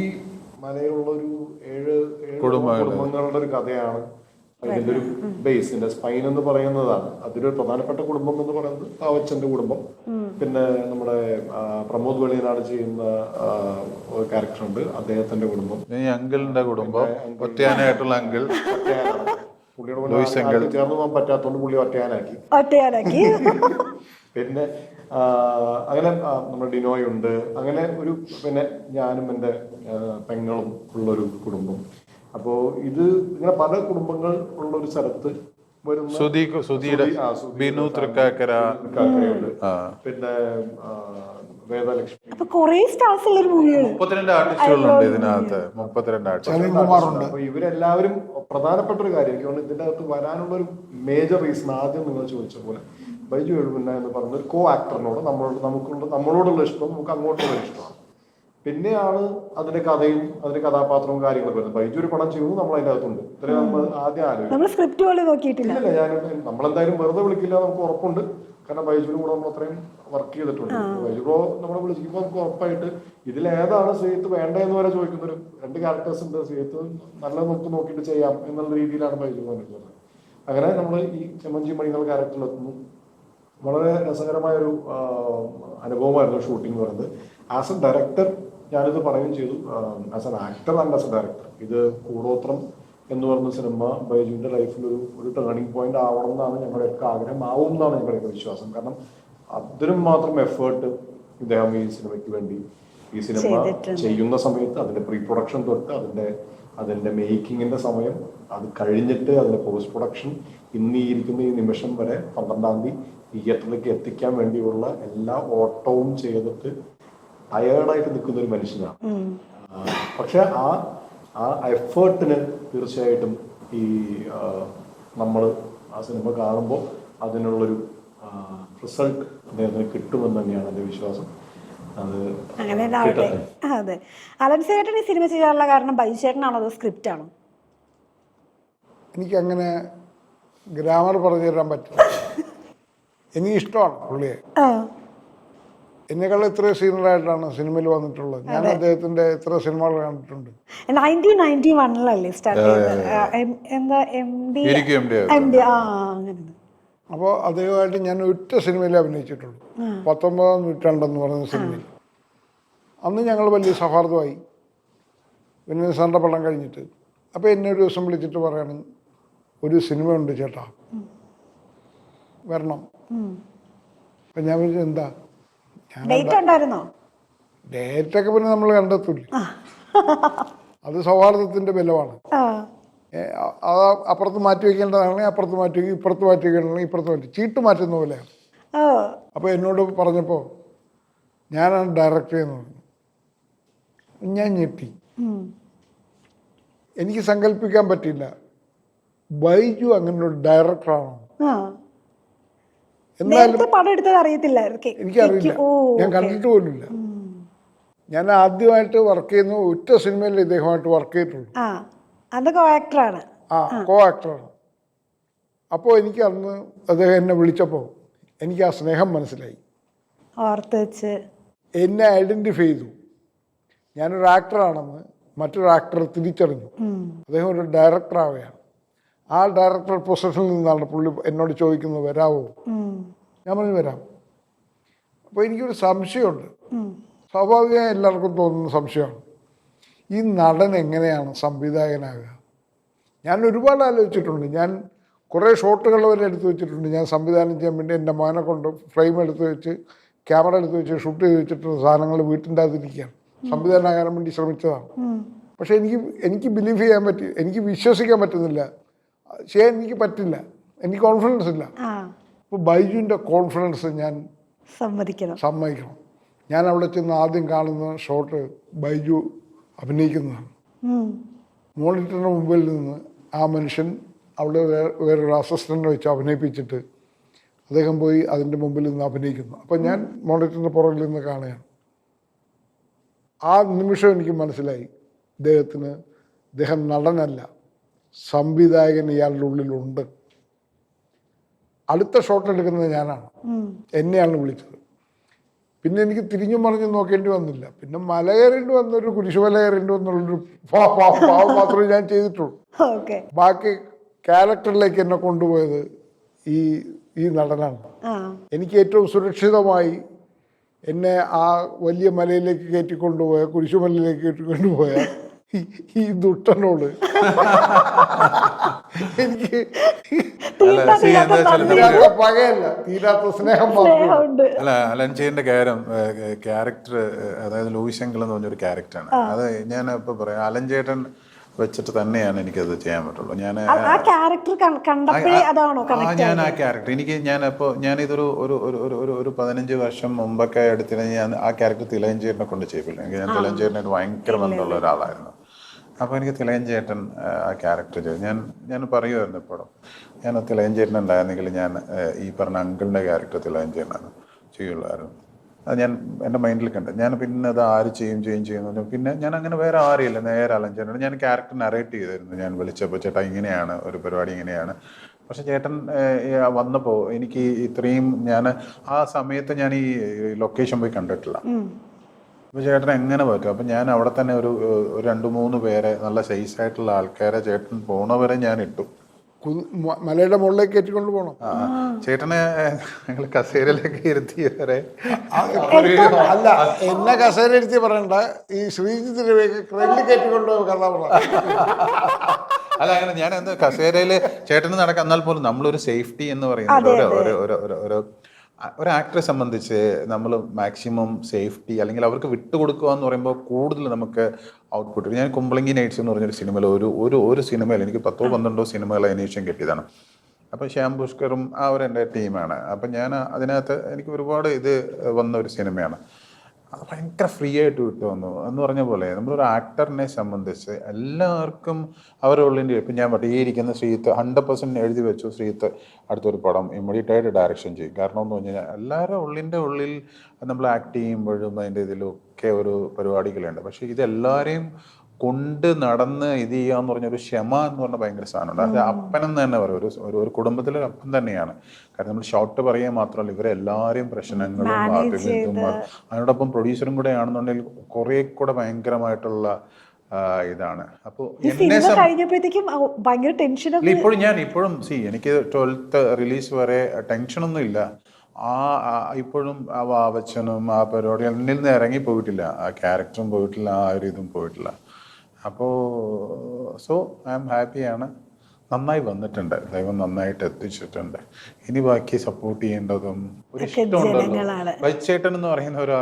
Speaker 5: മലയിലുള്ള ഒരു 7 കുടുംബങ്ങളുടെ ഒരു കഥയാണ് ഇതിന്റെ ഒരു ബേസിന്റെ സ്പൈൻ എന്ന് പറയുന്നതാണ്. അതിലൊരു പ്രധാനപ്പെട്ട കുടുംബം എന്ന് പറയുന്നത് വാവച്ചന്റെ കുടുംബം. പിന്നെ നമ്മുടെ പ്രമോദ് വെളിയനാട് ചെയ്യുന്ന ഒരു ക്യാരക്ടറുണ്ട്, അദ്ദേഹത്തിന്റെ കുടുംബം.
Speaker 2: അങ്കിളിന്റെ കുടുംബം, ഒറ്റയാനായിട്ടുള്ള അങ്കിൾ.
Speaker 5: പുള്ളിയോട് ചേർന്ന് പോകാൻ പറ്റാത്തതുകൊണ്ട് പുള്ളി ഒറ്റയാനാക്കി. പിന്നെ അങ്ങനെ നമ്മുടെ ഡിനോയുണ്ട്. അങ്ങനെ ഒരു പിന്നെ ഞാനും എൻ്റെ പെങ്ങളും ഉള്ളൊരു കുടുംബം. അപ്പോൾ ഇത് ഇങ്ങനെ പല കുടുംബങ്ങൾ ഉള്ള ഒരു സ്ഥലത്ത്
Speaker 2: ബിനു തൃക്കാക്കരയുണ്ട്,
Speaker 5: പിന്നെ വേദലക്ഷ്മി.
Speaker 2: 32 ആർട്ടിസ്റ്റുകളുണ്ട് ഇതിനകത്ത്. 32 ആർട്ടിസ്റ്റ്.
Speaker 5: അപ്പൊ ഇവരെല്ലാവരും പ്രധാനപ്പെട്ട ഒരു കാര്യം എനിക്ക് തോന്നുന്നു ഇതിന്റെ അകത്ത് വരാനുള്ള ഒരു മേജർ റീസൺ, ആദ്യം നിങ്ങൾ ചോദിച്ച പോലെ ബൈജു എഴുപുന്ന എന്ന് പറയുന്ന ഒരു കോ ആക്ടറിനോട് നമ്മളോടുള്ള ഇഷ്ടം നമുക്ക് അങ്ങോട്ടുള്ള ഇഷ്ടമാണ്. പിന്നെയാണ് അതിന്റെ കഥയും അതിന്റെ കഥാപാത്രവും കാര്യങ്ങളൊക്കെ വരുന്നത്. ബൈജു ഒരു പടം ചെയ്യുന്നു, നമ്മൾ അതിന്റെ അകത്തുണ്ട്. ഇത്രയും നമ്മൾ ആദ്യം ആലോചിക്കില്ല. ഞാൻ നമ്മളെന്തായാലും വെറുതെ വിളിക്കില്ല, നമുക്ക് ഉറപ്പുണ്ട്. കാരണം ബൈജുവിനും കൂടെ നമ്മൾ അത്രയും വർക്ക് ചെയ്തിട്ടുണ്ട്. ബൈജു നമ്മളെ വിളിക്കുമ്പോൾ നമുക്ക് ഉറപ്പായിട്ട് ഇതിലേതാണ് ശ്രീത്ത് വേണ്ടതെന്ന് വരെ ചോദിക്കുന്നൊരു 2 ക്യാരക്ടേഴ്സ് ഉണ്ട്. ശ്രീത്ത് നല്ല നോക്കിയിട്ട് ചെയ്യാം എന്നുള്ള രീതിയിലാണ് ബൈജു പറഞ്ഞിട്ടുള്ളത്. അങ്ങനെ നമ്മൾ ഈ ചെമ്മഞ്ചി മണി എന്നുള്ള ക്യാരക്ടറിലെത്തുന്നു. വളരെ രസകരമായൊരു അനുഭവമായിരുന്നു ഷൂട്ടിംഗ് എന്ന് പറയുന്നത്. ആസ് എ ഡയറക്ടർ ഞാനിത് പറയുകയും ചെയ്തു, as an actor and as A director. ഇത് കൂടോത്രം എന്ന് പറയുന്ന സിനിമ ബൈജുവിന്റെ ലൈഫിൽ ഒരു ടേണിംഗ് പോയിന്റ് ആവണം എന്നാണ് ഞങ്ങളുടെയൊക്കെ ആഗ്രഹം, ആവും എന്നാണ് ഞങ്ങളുടെയൊക്കെ വിശ്വാസം. കാരണം അതിനും മാത്രം എഫേർട്ട് ഇദ്ദേഹം ഈ സിനിമയ്ക്ക് വേണ്ടി ഈ സിനിമ ചെയ്യുന്ന സമയത്ത് അതിന്റെ പ്രീ പ്രൊഡക്ഷൻ തൊട്ട് അതിന്റെ അതിൻ്റെ മേക്കിങ്ങിൻ്റെ സമയം, അത് കഴിഞ്ഞിട്ട് അതിൻ്റെ പോസ്റ്റ് പ്രൊഡക്ഷൻ, ഇന്ന് ഈ ഇരിക്കുന്ന ഈ നിമിഷം വരെ 12-ാം തീയതി തിയേറ്ററിലേക്ക് എത്തിക്കാൻ വേണ്ടിയുള്ള എല്ലാ ഓട്ടവും ചെയ്തിട്ട് ടയേർഡായിട്ട് നിൽക്കുന്ന ഒരു മനുഷ്യനാണ്. പക്ഷെ ആ എഫേർട്ടിന് തീർച്ചയായിട്ടും ഈ നമ്മൾ ആ സിനിമ കാണുമ്പോൾ അതിനുള്ളൊരു റിസൾട്ട് അദ്ദേഹത്തിന് കിട്ടുമെന്ന് തന്നെയാണ് എൻ്റെ വിശ്വാസം. അത്
Speaker 3: അങ്ങനെ ഉണ്ടാവട്ടെ. അതെ, അലൻ ചേട്ടൻ ഈ സിനിമ ചെയ്യാനുള്ള കാരണം ബൈജു ചേട്ടനാണോ അതോ സ്ക്രിപ്റ്റ് ആണോ?
Speaker 1: എനിക്കങ്ങനെ ഗ്രാമർ പറഞ്ഞു തരാൻ പറ്റില്ല. എനിക്കിഷ്ടമാണ് പുള്ളിയെ. എന്നെക്കാളും എത്ര സീനിയറായിട്ടാണ് സിനിമയിൽ വന്നിട്ടുള്ളത്. ഞാൻ അദ്ദേഹത്തിന്റെ എത്ര സിനിമകൾ കണ്ടിട്ടുണ്ട്.
Speaker 3: 1991 സ്റ്റാർട്ട് ചെയ്തത്. എന്താ MD?
Speaker 1: അപ്പോൾ അദ്ദേഹമായിട്ട് ഞാൻ ഒറ്റ സിനിമയിൽ അഭിനയിച്ചിട്ടുള്ളൂ, 19-ാം നൂറ്റാണ്ടെന്ന് പറയുന്ന സിനിമയിൽ. അന്ന് ഞങ്ങൾ വലിയ സൗഹാർദ്ദമായി. പിന്നെ സാറിൻ്റെ പടം കഴിഞ്ഞിട്ട് അപ്പോൾ എന്നെ ഒരു ദിവസം വിളിച്ചിട്ട് പറയണം, ഒരു സിനിമ ഉണ്ട് ചേട്ടാ, വരണം. അപ്പം ഞാൻ വിളിച്ചു എന്താ? ഡേറ്റൊക്കെ പിന്നെ നമ്മൾ കണ്ടെത്തില്ല, അത് സൗഹാർദ്ദത്തിന്റെ ബലമാണ്. അത് അപ്പുറത്ത് മാറ്റി വയ്ക്കേണ്ടതാണെങ്കിൽ അപ്പുറത്ത് മാറ്റി വയ്ക്കും, ഇപ്പുറത്ത് മാറ്റി വയ്ക്കേണ്ടതാണെങ്കിൽ ഇപ്പുറത്ത് മാറ്റി, ചീട്ട് മാറ്റുന്ന പോലെയാണ്. അപ്പോൾ എന്നോട് പറഞ്ഞപ്പോൾ ഞാനാണ് ഡയറക്ടർ എന്ന് പറഞ്ഞു. ഞാൻ ഞെട്ടി. എനിക്ക് സങ്കല്പിക്കാൻ പറ്റില്ല ബൈജു അങ്ങനെ ഒരു ഡയറക്ടറാണോ. എന്നാലും എനിക്കറിയില്ല, ഞാൻ കണ്ടിട്ട് പോലുമില്ല. ഞാൻ ആദ്യമായിട്ട് വർക്ക് ചെയ്യുന്ന ഒറ്റ സിനിമയിൽ ഇദ്ദേഹമായിട്ട് വർക്ക് ചെയ്തിട്ടുള്ളൂ. കോ ആക്ടറാണ്. അപ്പോൾ എനിക്ക് അന്ന് അദ്ദേഹം എന്നെ വിളിച്ചപ്പോൾ എനിക്ക് ആ സ്നേഹം മനസ്സിലായി. എന്നെ ഐഡന്റിഫൈ ചെയ്തു. ഞാനൊരു ആക്ടറാണെന്ന് മറ്റൊരു ആക്ടർ തിരിച്ചറിഞ്ഞു. അദ്ദേഹം ഒരു ഡയറക്ടർ ആവുകയാണ്. ആ ഡയറക്ടർ പൊസിഷനിൽ നിന്നാണ് പുള്ളി എന്നോട് ചോദിക്കുന്നത് വരാവോ. ഞാൻ പറഞ്ഞു വരാം. അപ്പോൾ എനിക്കൊരു സംശയമുണ്ട്, സ്വാഭാവികമായി എല്ലാവർക്കും തോന്നുന്ന സംശയമാണ്, ഈ നടൻ എങ്ങനെയാണ് സംവിധായകനാകുക. ഞാൻ ഒരുപാട് ആലോചിച്ചിട്ടുണ്ട്. ഞാൻ കുറേ ഷോട്ടുകൾ വരെ എടുത്തു വെച്ചിട്ടുണ്ട്. ഞാൻ സംവിധാനം ചെയ്യാൻ വേണ്ടി എൻ്റെ മോനെ കൊണ്ട് ഫ്രെയിം എടുത്ത് വെച്ച് ക്യാമറ എടുത്ത് വെച്ച് ഷൂട്ട് ചെയ്ത് വെച്ചിട്ടുള്ള സാധനങ്ങൾ വീട്ടിൻ്റെ അകത്തിരിക്കുകയാണ്. സംവിധാനമാകാൻ വേണ്ടി ശ്രമിച്ചതാണ്. പക്ഷെ എനിക്ക് ബിലീവ് ചെയ്യാൻ പറ്റി, എനിക്ക് വിശ്വസിക്കാൻ പറ്റുന്നില്ല, ചെയ്യാൻ എനിക്ക് പറ്റില്ല, എനിക്ക് കോൺഫിഡൻസ് ഇല്ല. അപ്പോൾ ബൈജുവിൻ്റെ കോൺഫിഡൻസ് ഞാൻ സമ്മതിക്കണം. ഞാൻ അവിടെ ചെന്ന് ആദ്യം കാണുന്ന ഷോട്ട് ബൈജു അഭിനയിക്കുന്നതാണ്. മോണിറ്ററിന് മുമ്പിൽ നിന്ന് ആ മനുഷ്യൻ അവിടെ വേറൊരു അസിസ്റ്റൻ്റ് വെച്ച് അഭിനയിപ്പിച്ചിട്ട് അദ്ദേഹം പോയി അതിൻ്റെ മുമ്പിൽ നിന്ന് അഭിനയിക്കുന്നു. അപ്പം ഞാൻ മോണിറ്ററിൻ്റെ പുറകിൽ നിന്ന് കാണുകയാണ്. ആ നിമിഷം എനിക്ക് മനസ്സിലായി, ഇദ്ദേഹം നടനല്ല, സംവിധായകൻ ഇയാളുടെ ഉള്ളിലുണ്ട്. അടുത്ത ഷോട്ട് എടുക്കുന്നത് ഞാനാണ്, എന്നെയാണ് വിളിച്ചത്. പിന്നെ എനിക്ക് തിരിഞ്ഞും മറിഞ്ഞും നോക്കേണ്ടി വന്നില്ല. പിന്നെ മല കയറേണ്ടി വന്നൊരു കുരിശുമല കയറേണ്ടി വന്നുള്ളൊരു പാവം മാത്രമേ ഞാൻ ചെയ്തിട്ടുള്ളൂ. ബാക്കി ക്യാരക്ടറിലേക്ക് എന്നെ കൊണ്ടുപോയത് ഈ നടനാണ്. എനിക്ക് ഏറ്റവും സുരക്ഷിതമായി എന്നെ ആ വലിയ മലയിലേക്ക് കയറ്റിക്കൊണ്ടുപോയ, കുരിശുമലയിലേക്ക് കയറ്റിക്കൊണ്ടുപോയ ഈ ദുഷ്ടനോട് എനിക്ക് പകയല്ല, തീരാത്ത സ്നേഹം മാത്രമേ.
Speaker 2: അല്ല, അലൻചേന്റെ ക്യാരക്ടർ, അതായത് ലൂയിസ് അങ്കിൾ എന്ന് പറഞ്ഞൊരു ക്യാരക്ടറാണ്. അത് ഞാൻ ഇപ്പൊ പറയാം, അലൻചേട്ടൻ വെച്ചിട്ട് തന്നെയാണ് എനിക്കത് ചെയ്യാൻ പറ്റുള്ളൂ. ഞാൻ ആ ക്യാരക്ടർ ഞാനിതൊരു ഒരു 15 വർഷം മുമ്പൊക്കെ എടുത്തിട്ട് ഞാൻ ആ ക്യാരക്ടർ തിലകൻചേട്ടനെ കൊണ്ട് ചെയ്യിപ്പില്ല. എനിക്ക് ഞാൻ തിലകൻചേട്ടനായിട്ട് ഭയങ്കര ബന്ധമുള്ള ഒരാളായിരുന്നു. അപ്പോൾ എനിക്ക് തിലകൻചേട്ടൻ ആ ക്യാരക്ടർ ചെയ്തു. ഞാൻ പറയുമായിരുന്നു എപ്പോഴും, ഞാൻ തിലകൻചേട്ടൻ ഉണ്ടായിരുന്നെങ്കിൽ ഞാൻ ഈ പറഞ്ഞ അങ്കിളിൻ്റെ ക്യാരക്ടർ തിലകൻചേട്ടനാണ് ചെയ്യുള്ളായിരുന്നു. അത് ഞാൻ എൻ്റെ മൈൻഡിൽ കണ്ട്. ഞാൻ പിന്നെ അത് ആര് ചെയ്യുന്നു. പിന്നെ ഞാൻ അങ്ങനെ വേറെ ആരെയില്ല, നേരെ അലൻചേട്ടൻ ഞാൻ ക്യാരക്ടർ നറേറ്റ് ചെയ്തിരുന്നു. ഞാൻ വിളിച്ചപ്പോൾ ചേട്ടാ ഇങ്ങനെയാണ് ഒരു പരിപാടി, ഇങ്ങനെയാണ്. പക്ഷെ ചേട്ടൻ വന്നപ്പോൾ എനിക്ക് ഇത്രയും, ഞാൻ ആ സമയത്ത് ഞാൻ ഈ ലൊക്കേഷൻ പോയി കണ്ടിട്ടില്ല. അപ്പോൾ ചേട്ടൻ എങ്ങനെ പറ്റും? അപ്പം ഞാൻ അവിടെ തന്നെ ഒരു 2-3 പേരെ, നല്ല സൈസായിട്ടുള്ള ആൾക്കാരെ ചേട്ടൻ പോണവരെ ഞാൻ ഇട്ടു.
Speaker 1: മലയുടെ മുകളിലേക്ക് കയറ്റിക്കൊണ്ട് പോകണം.
Speaker 2: ചേട്ടനെ ഞങ്ങൾ കസേരയിലേക്ക് ഇരുത്തിയവരെ
Speaker 1: അല്ല, എന്നെ കസേര ഇരുത്തി പറയണ്ട, ഈ ശ്രീജിത്ത് ക്രെഡിൽ കയറ്റിക്കൊണ്ട് കഥ പറ.
Speaker 2: അല്ല, അങ്ങനെ ഞാൻ എന്താ കസേരയില് ചേട്ടന് നടക്കാൻ, എന്നാൽ പോലും നമ്മളൊരു സേഫ്റ്റി എന്ന് പറയുന്നത് ഒരു ഒരു ആക്ടറെ സംബന്ധിച്ച് നമ്മൾ മാക്സിമം സേഫ്റ്റി അല്ലെങ്കിൽ അവർക്ക് വിട്ടുകൊടുക്കുക എന്ന് പറയുമ്പോൾ കൂടുതൽ നമുക്ക് ഔട്ട്പുട്ട്. ഞാൻ കുമ്പളങ്ങി നൈറ്റ്സ് എന്ന് പറഞ്ഞൊരു സിനിമയിൽ ഒരു സിനിമയിൽ എനിക്ക് 10-12 സിനിമകൾ അതിനുശേഷം കിട്ടിയതാണ്. അപ്പോൾ ശ്യാം പുഷ്കറും എൻ്റെ ടീമാണ്. അപ്പം ഞാൻ അതിനകത്ത് എനിക്ക് ഒരുപാട് ഇത് വന്ന ഒരു സിനിമയാണ്. അത് ഭയങ്കര ഫ്രീ ആയിട്ട് വിട്ടു വന്നു എന്ന് പറഞ്ഞ പോലെ നമ്മളൊരു ആക്ടറിനെ സംബന്ധിച്ച് എല്ലാവർക്കും അവരുടെ ഉള്ളിൻ്റെ ഇപ്പം ഞാൻ ഈ ഇരിക്കുന്ന ശ്രീത്ത് 100% എഴുതി വെച്ചു, ശ്രീത്ത് അടുത്തൊരു പടം ഇമ്മീഡിയറ്റായിട്ട് ഡയറക്ഷൻ ചെയ്യും. കാരണം എന്ന് പറഞ്ഞു കഴിഞ്ഞാൽ എല്ലാവരുടെ ഉള്ളിൽ നമ്മൾ ആക്ട് ചെയ്യുമ്പോഴും അതിൻ്റെ ഇതിലൊക്കെ ഒരു പരിപാടികളുണ്ട്. പക്ഷേ ഇതെല്ലാവരെയും കൊണ്ട് നടന്ന് ഇത് ചെയ്യാന്ന് പറഞ്ഞൊരു ക്ഷമ എന്ന് പറഞ്ഞ ഭയങ്കര സാധനമുണ്ട്. അത് അപ്പനെന്ന് തന്നെ പറയും, ഒരു കുടുംബത്തിലൊരു അപ്പൻ തന്നെയാണ്. കാരണം നമ്മൾ ഷോട്ട് പറയുക മാത്രമല്ല, ഇവരെല്ലാവരെയും പ്രശ്നങ്ങളും അതിനോടൊപ്പം പ്രൊഡ്യൂസറും കൂടെ ആണെന്നുണ്ടെങ്കിൽ കുറെ കൂടെ ഭയങ്കരമായിട്ടുള്ള ഇതാണ്. അപ്പോൾ ഇപ്പോഴും എനിക്ക് 12th റിലീസ് വരെ ടെൻഷനൊന്നും ഇല്ല. ഇപ്പോഴും ആ വാവച്ചനും ആ പരിപാടി എന്നിൽ നിന്ന് ഇറങ്ങി പോയിട്ടില്ല, ആ ക്യാരക്ടറും പോയിട്ടില്ല, ആ ഒരു ഇതും പോയിട്ടില്ല. അപ്പോൾ ഐ ആം ഹാപ്പിയാണ്. നന്നായി വന്നിട്ടുണ്ട്, ദൈവം നന്നായിട്ട് എത്തിച്ചിട്ടുണ്ട്. ഇനി ബാക്കി സപ്പോർട്ട് ചെയ്യേണ്ടതും ഒരു ഇഷ്ടമുണ്ടല്ലോ. വൈച്ചേട്ടൻ എന്ന് പറയുന്ന ഒരു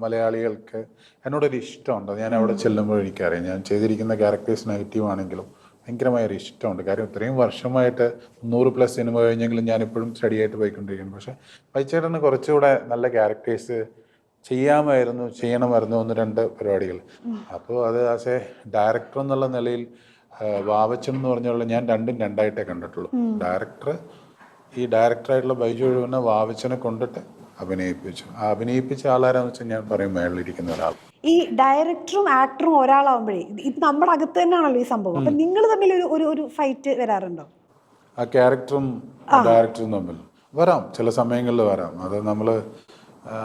Speaker 2: മലയാളികൾക്ക് എന്നോടൊരു ഇഷ്ടമുണ്ട്. ഞാൻ അവിടെ ചെല്ലുമ്പോൾ എനിക്കറിയാം ഞാൻ ചെയ്തിരിക്കുന്ന ക്യാരക്ടേഴ്സ് നെഗറ്റീവ് ആണെങ്കിലും ഭയങ്കരമായൊരു ഇഷ്ടമുണ്ട്. കാര്യം ഇത്രയും വർഷമായിട്ട് 100+ സിനിമ കഴിഞ്ഞെങ്കിലും ഞാനിപ്പോഴും സ്റ്റഡി ആയിട്ട് പോയിക്കൊണ്ടിരിക്കുന്നു. പക്ഷെ വൈച്ചേട്ടന് കുറച്ചുകൂടെ നല്ല ക്യാരക്ടേഴ്സ് ചെയ്യണമായിരുന്നു 1-2 പരിപാടികൾ. അപ്പോൾ അത് ആസ് എ ഡയറക്ടർ എന്നുള്ള നിലയിൽ വാവച്ചൻ എന്ന് പറഞ്ഞുള്ള ഞാൻ രണ്ടും രണ്ടായിട്ടേ കണ്ടിട്ടുള്ളൂ. ഡയറക്ടറായിട്ടുള്ള ബൈജു എഴുപനെ വാവച്ചനെ കൊണ്ടിട്ട് അഭിനയിപ്പിച്ച ആളാരാന്ന് വെച്ചാൽ ഞാൻ പറയും മേളിലിരിക്കുന്ന ഒരാൾ.
Speaker 3: ഈ ഡയറക്ടറും ആക്ടറും ഒരാളാവുമ്പോഴേ ഇത് നമ്മുടെ അകത്ത് തന്നെയാണല്ലോ ഈ സംഭവം. അപ്പൊ നിങ്ങൾ തമ്മിൽ ഒരു ഫൈറ്റ് വരാറുണ്ടോ?
Speaker 2: ആ ക്യാരക്ടറും ഡയറക്ടറും തമ്മിൽ വരാം, ചില സമയങ്ങളിൽ വരാം. അത് നമ്മൾ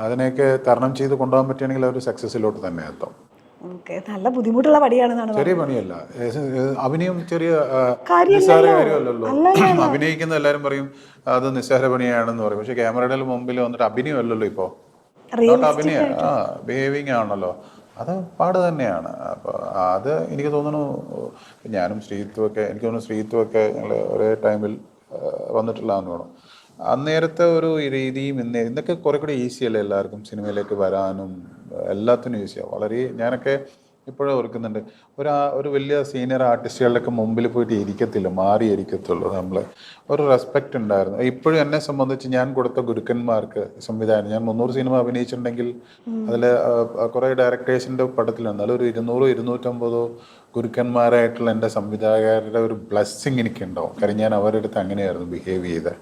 Speaker 2: അതിനെയൊക്കെ തരണം ചെയ്ത് കൊണ്ടുപോകാൻ പറ്റുകയാണെങ്കിൽ ഒരു സക്സസിലോട്ട് തന്നെ എത്താം.
Speaker 3: നല്ല ബുദ്ധിമുട്ടുള്ള പണിയാണെന്നാണ്.
Speaker 2: ചെറിയ പണിയല്ല, അഭിനയം ചെറിയ നിസ്സാര കാര്യമല്ലല്ലോ. അഭിനയിക്കുന്ന എല്ലാവരും പറയും അത് നിസ്സാര പണിയാണെന്ന് പറയും. പക്ഷെ ക്യാമറയുടെ മുമ്പിൽ വന്നിട്ട് അഭിനയമല്ലല്ലോ ഇപ്പോൾ, അഭിനയം ബിഹേവിങ് ആണല്ലോ, അത് പാട് തന്നെയാണ്. അപ്പോൾ അത് എനിക്ക് തോന്നുന്നു ഞാനും ശ്രീത്വമൊക്കെ ഞങ്ങൾ ഒരേ ടൈമിൽ വന്നിട്ടുള്ളതെന്ന് തോന്നുന്നു. അന്നേരത്തെ ഒരു രീതിയും ഇന്നൊക്കെ കുറെ കൂടി ഈസിയല്ലേ എല്ലാവർക്കും സിനിമയിലേക്ക് വരാനും എല്ലാത്തിനും ഈസിയാണ്. ഞാനൊക്കെ ഇപ്പോഴും ഓർക്കുന്നുണ്ട്, ഒരു വലിയ സീനിയർ ആർട്ടിസ്റ്റുകളുടെയൊക്കെ മുമ്പിൽ പോയിട്ട് ഇരിക്കത്തുള്ളൂ. നമ്മൾ ഒരു റെസ്പെക്റ്റ് ഉണ്ടായിരുന്നു. ഇപ്പോഴും എന്നെ സംബന്ധിച്ച് ഞാൻ കൊടുത്ത ഗുരുക്കന്മാർക്ക് സംവിധാനം, ഞാൻ 300 സിനിമ അഭിനയിച്ചിട്ടുണ്ടെങ്കിൽ അതിൽ കുറേ ഡയറക്ടേഴ്സിൻ്റെ പടത്തിലുണ്ട്, അതിലൊരു 200-250 ഗുരുക്കന്മാരായിട്ടുള്ള എൻ്റെ സംവിധായകരുടെ ഒരു ബ്ലെസ്സിങ് എനിക്കുണ്ടാവും. കാര്യം ഞാൻ അവരുടെ അടുത്ത് അങ്ങനെയായിരുന്നു ബിഹേവ് ചെയ്തത്.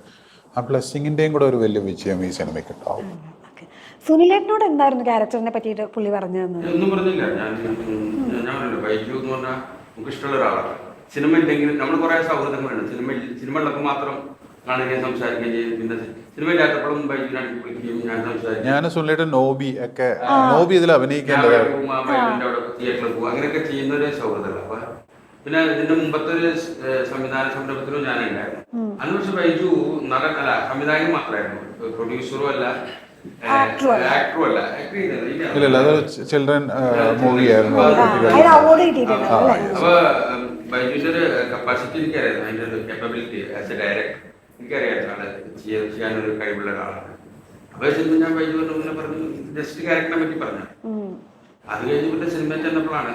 Speaker 2: ആ ബ്ലെസ്സിങ്ങിൻ്റെയും കൂടെ ഒരു വലിയ വിജയം ഈ സിനിമയ്ക്ക് ഉണ്ടാവും.
Speaker 3: സുനിലേട്ടനോട് എന്തായിരുന്നു ക്യാരക്ടറിനെ പറ്റിയിട്ട് പുള്ളി പറഞ്ഞു തന്നത്?
Speaker 4: ഒന്നും പറഞ്ഞില്ല. ഞാൻ ബൈജു എന്ന് പറഞ്ഞാൽ നമുക്ക് ഇഷ്ടമുള്ള ഒരാളാണ്. സിനിമ ഇല്ലെങ്കിലും നമ്മൾ കുറേ സൗഹൃദങ്ങളുണ്ട്. സിനിമകളിലൊക്കെ മാത്രം കാണുകയും സംസാരിക്കുകയും ചെയ്യും. പിന്നെ സിനിമയില്ലാത്തപ്പോഴും ബൈജുവിനാണ് വിളിക്കുകയും ഞാൻ സംസാരിക്കും.
Speaker 2: ഞാൻ സുനിലേട്ടൻ നോബി ഇതിൽ അഭിനയിക്കേണ്ടത്
Speaker 4: അവിടെ തിയേറ്ററിൽ പോകും, അങ്ങനെയൊക്കെ ചെയ്യുന്ന ഒരു സൗഹൃദമാണ്. അപ്പൊ പിന്നെ ഇതിന്റെ മുമ്പത്തെ ഒരു സംവിധാന സംരംഭത്തിലും ഞാനുണ്ടായിരുന്നു. അന്ന് പക്ഷെ ബൈജു നടനല്ല, സംവിധായകൻ മാത്രമായിരുന്നു, പ്രൊഡ്യൂസറും അല്ല, ആക്ടറും അല്ല.
Speaker 2: ചിൽഡ്രൻ മൂവി ആയിരുന്നു.
Speaker 4: അപ്പൊ ബൈജുവിന്റെ ഒരു കപ്പാസിറ്റി എനിക്കറിയായിരുന്നു, അതിന്റെ ഒരു കേപ്പബിലിറ്റി ആസ് എ ഡയറക്ടർ എനിക്കറിയായിരുന്നു. ആള് ചെയ്യാനൊരു കഴിവുള്ള ഒരാളാണ്. അപ്പൊ ഞാൻ ബൈജു പറഞ്ഞു ജസ്റ്റ് ക്യാരക്ടറിനെ പറ്റി പറഞ്ഞു. അത് കഴിഞ്ഞ് പിന്നെ സിനിമയിൽ ചെന്നപ്പോഴാണ്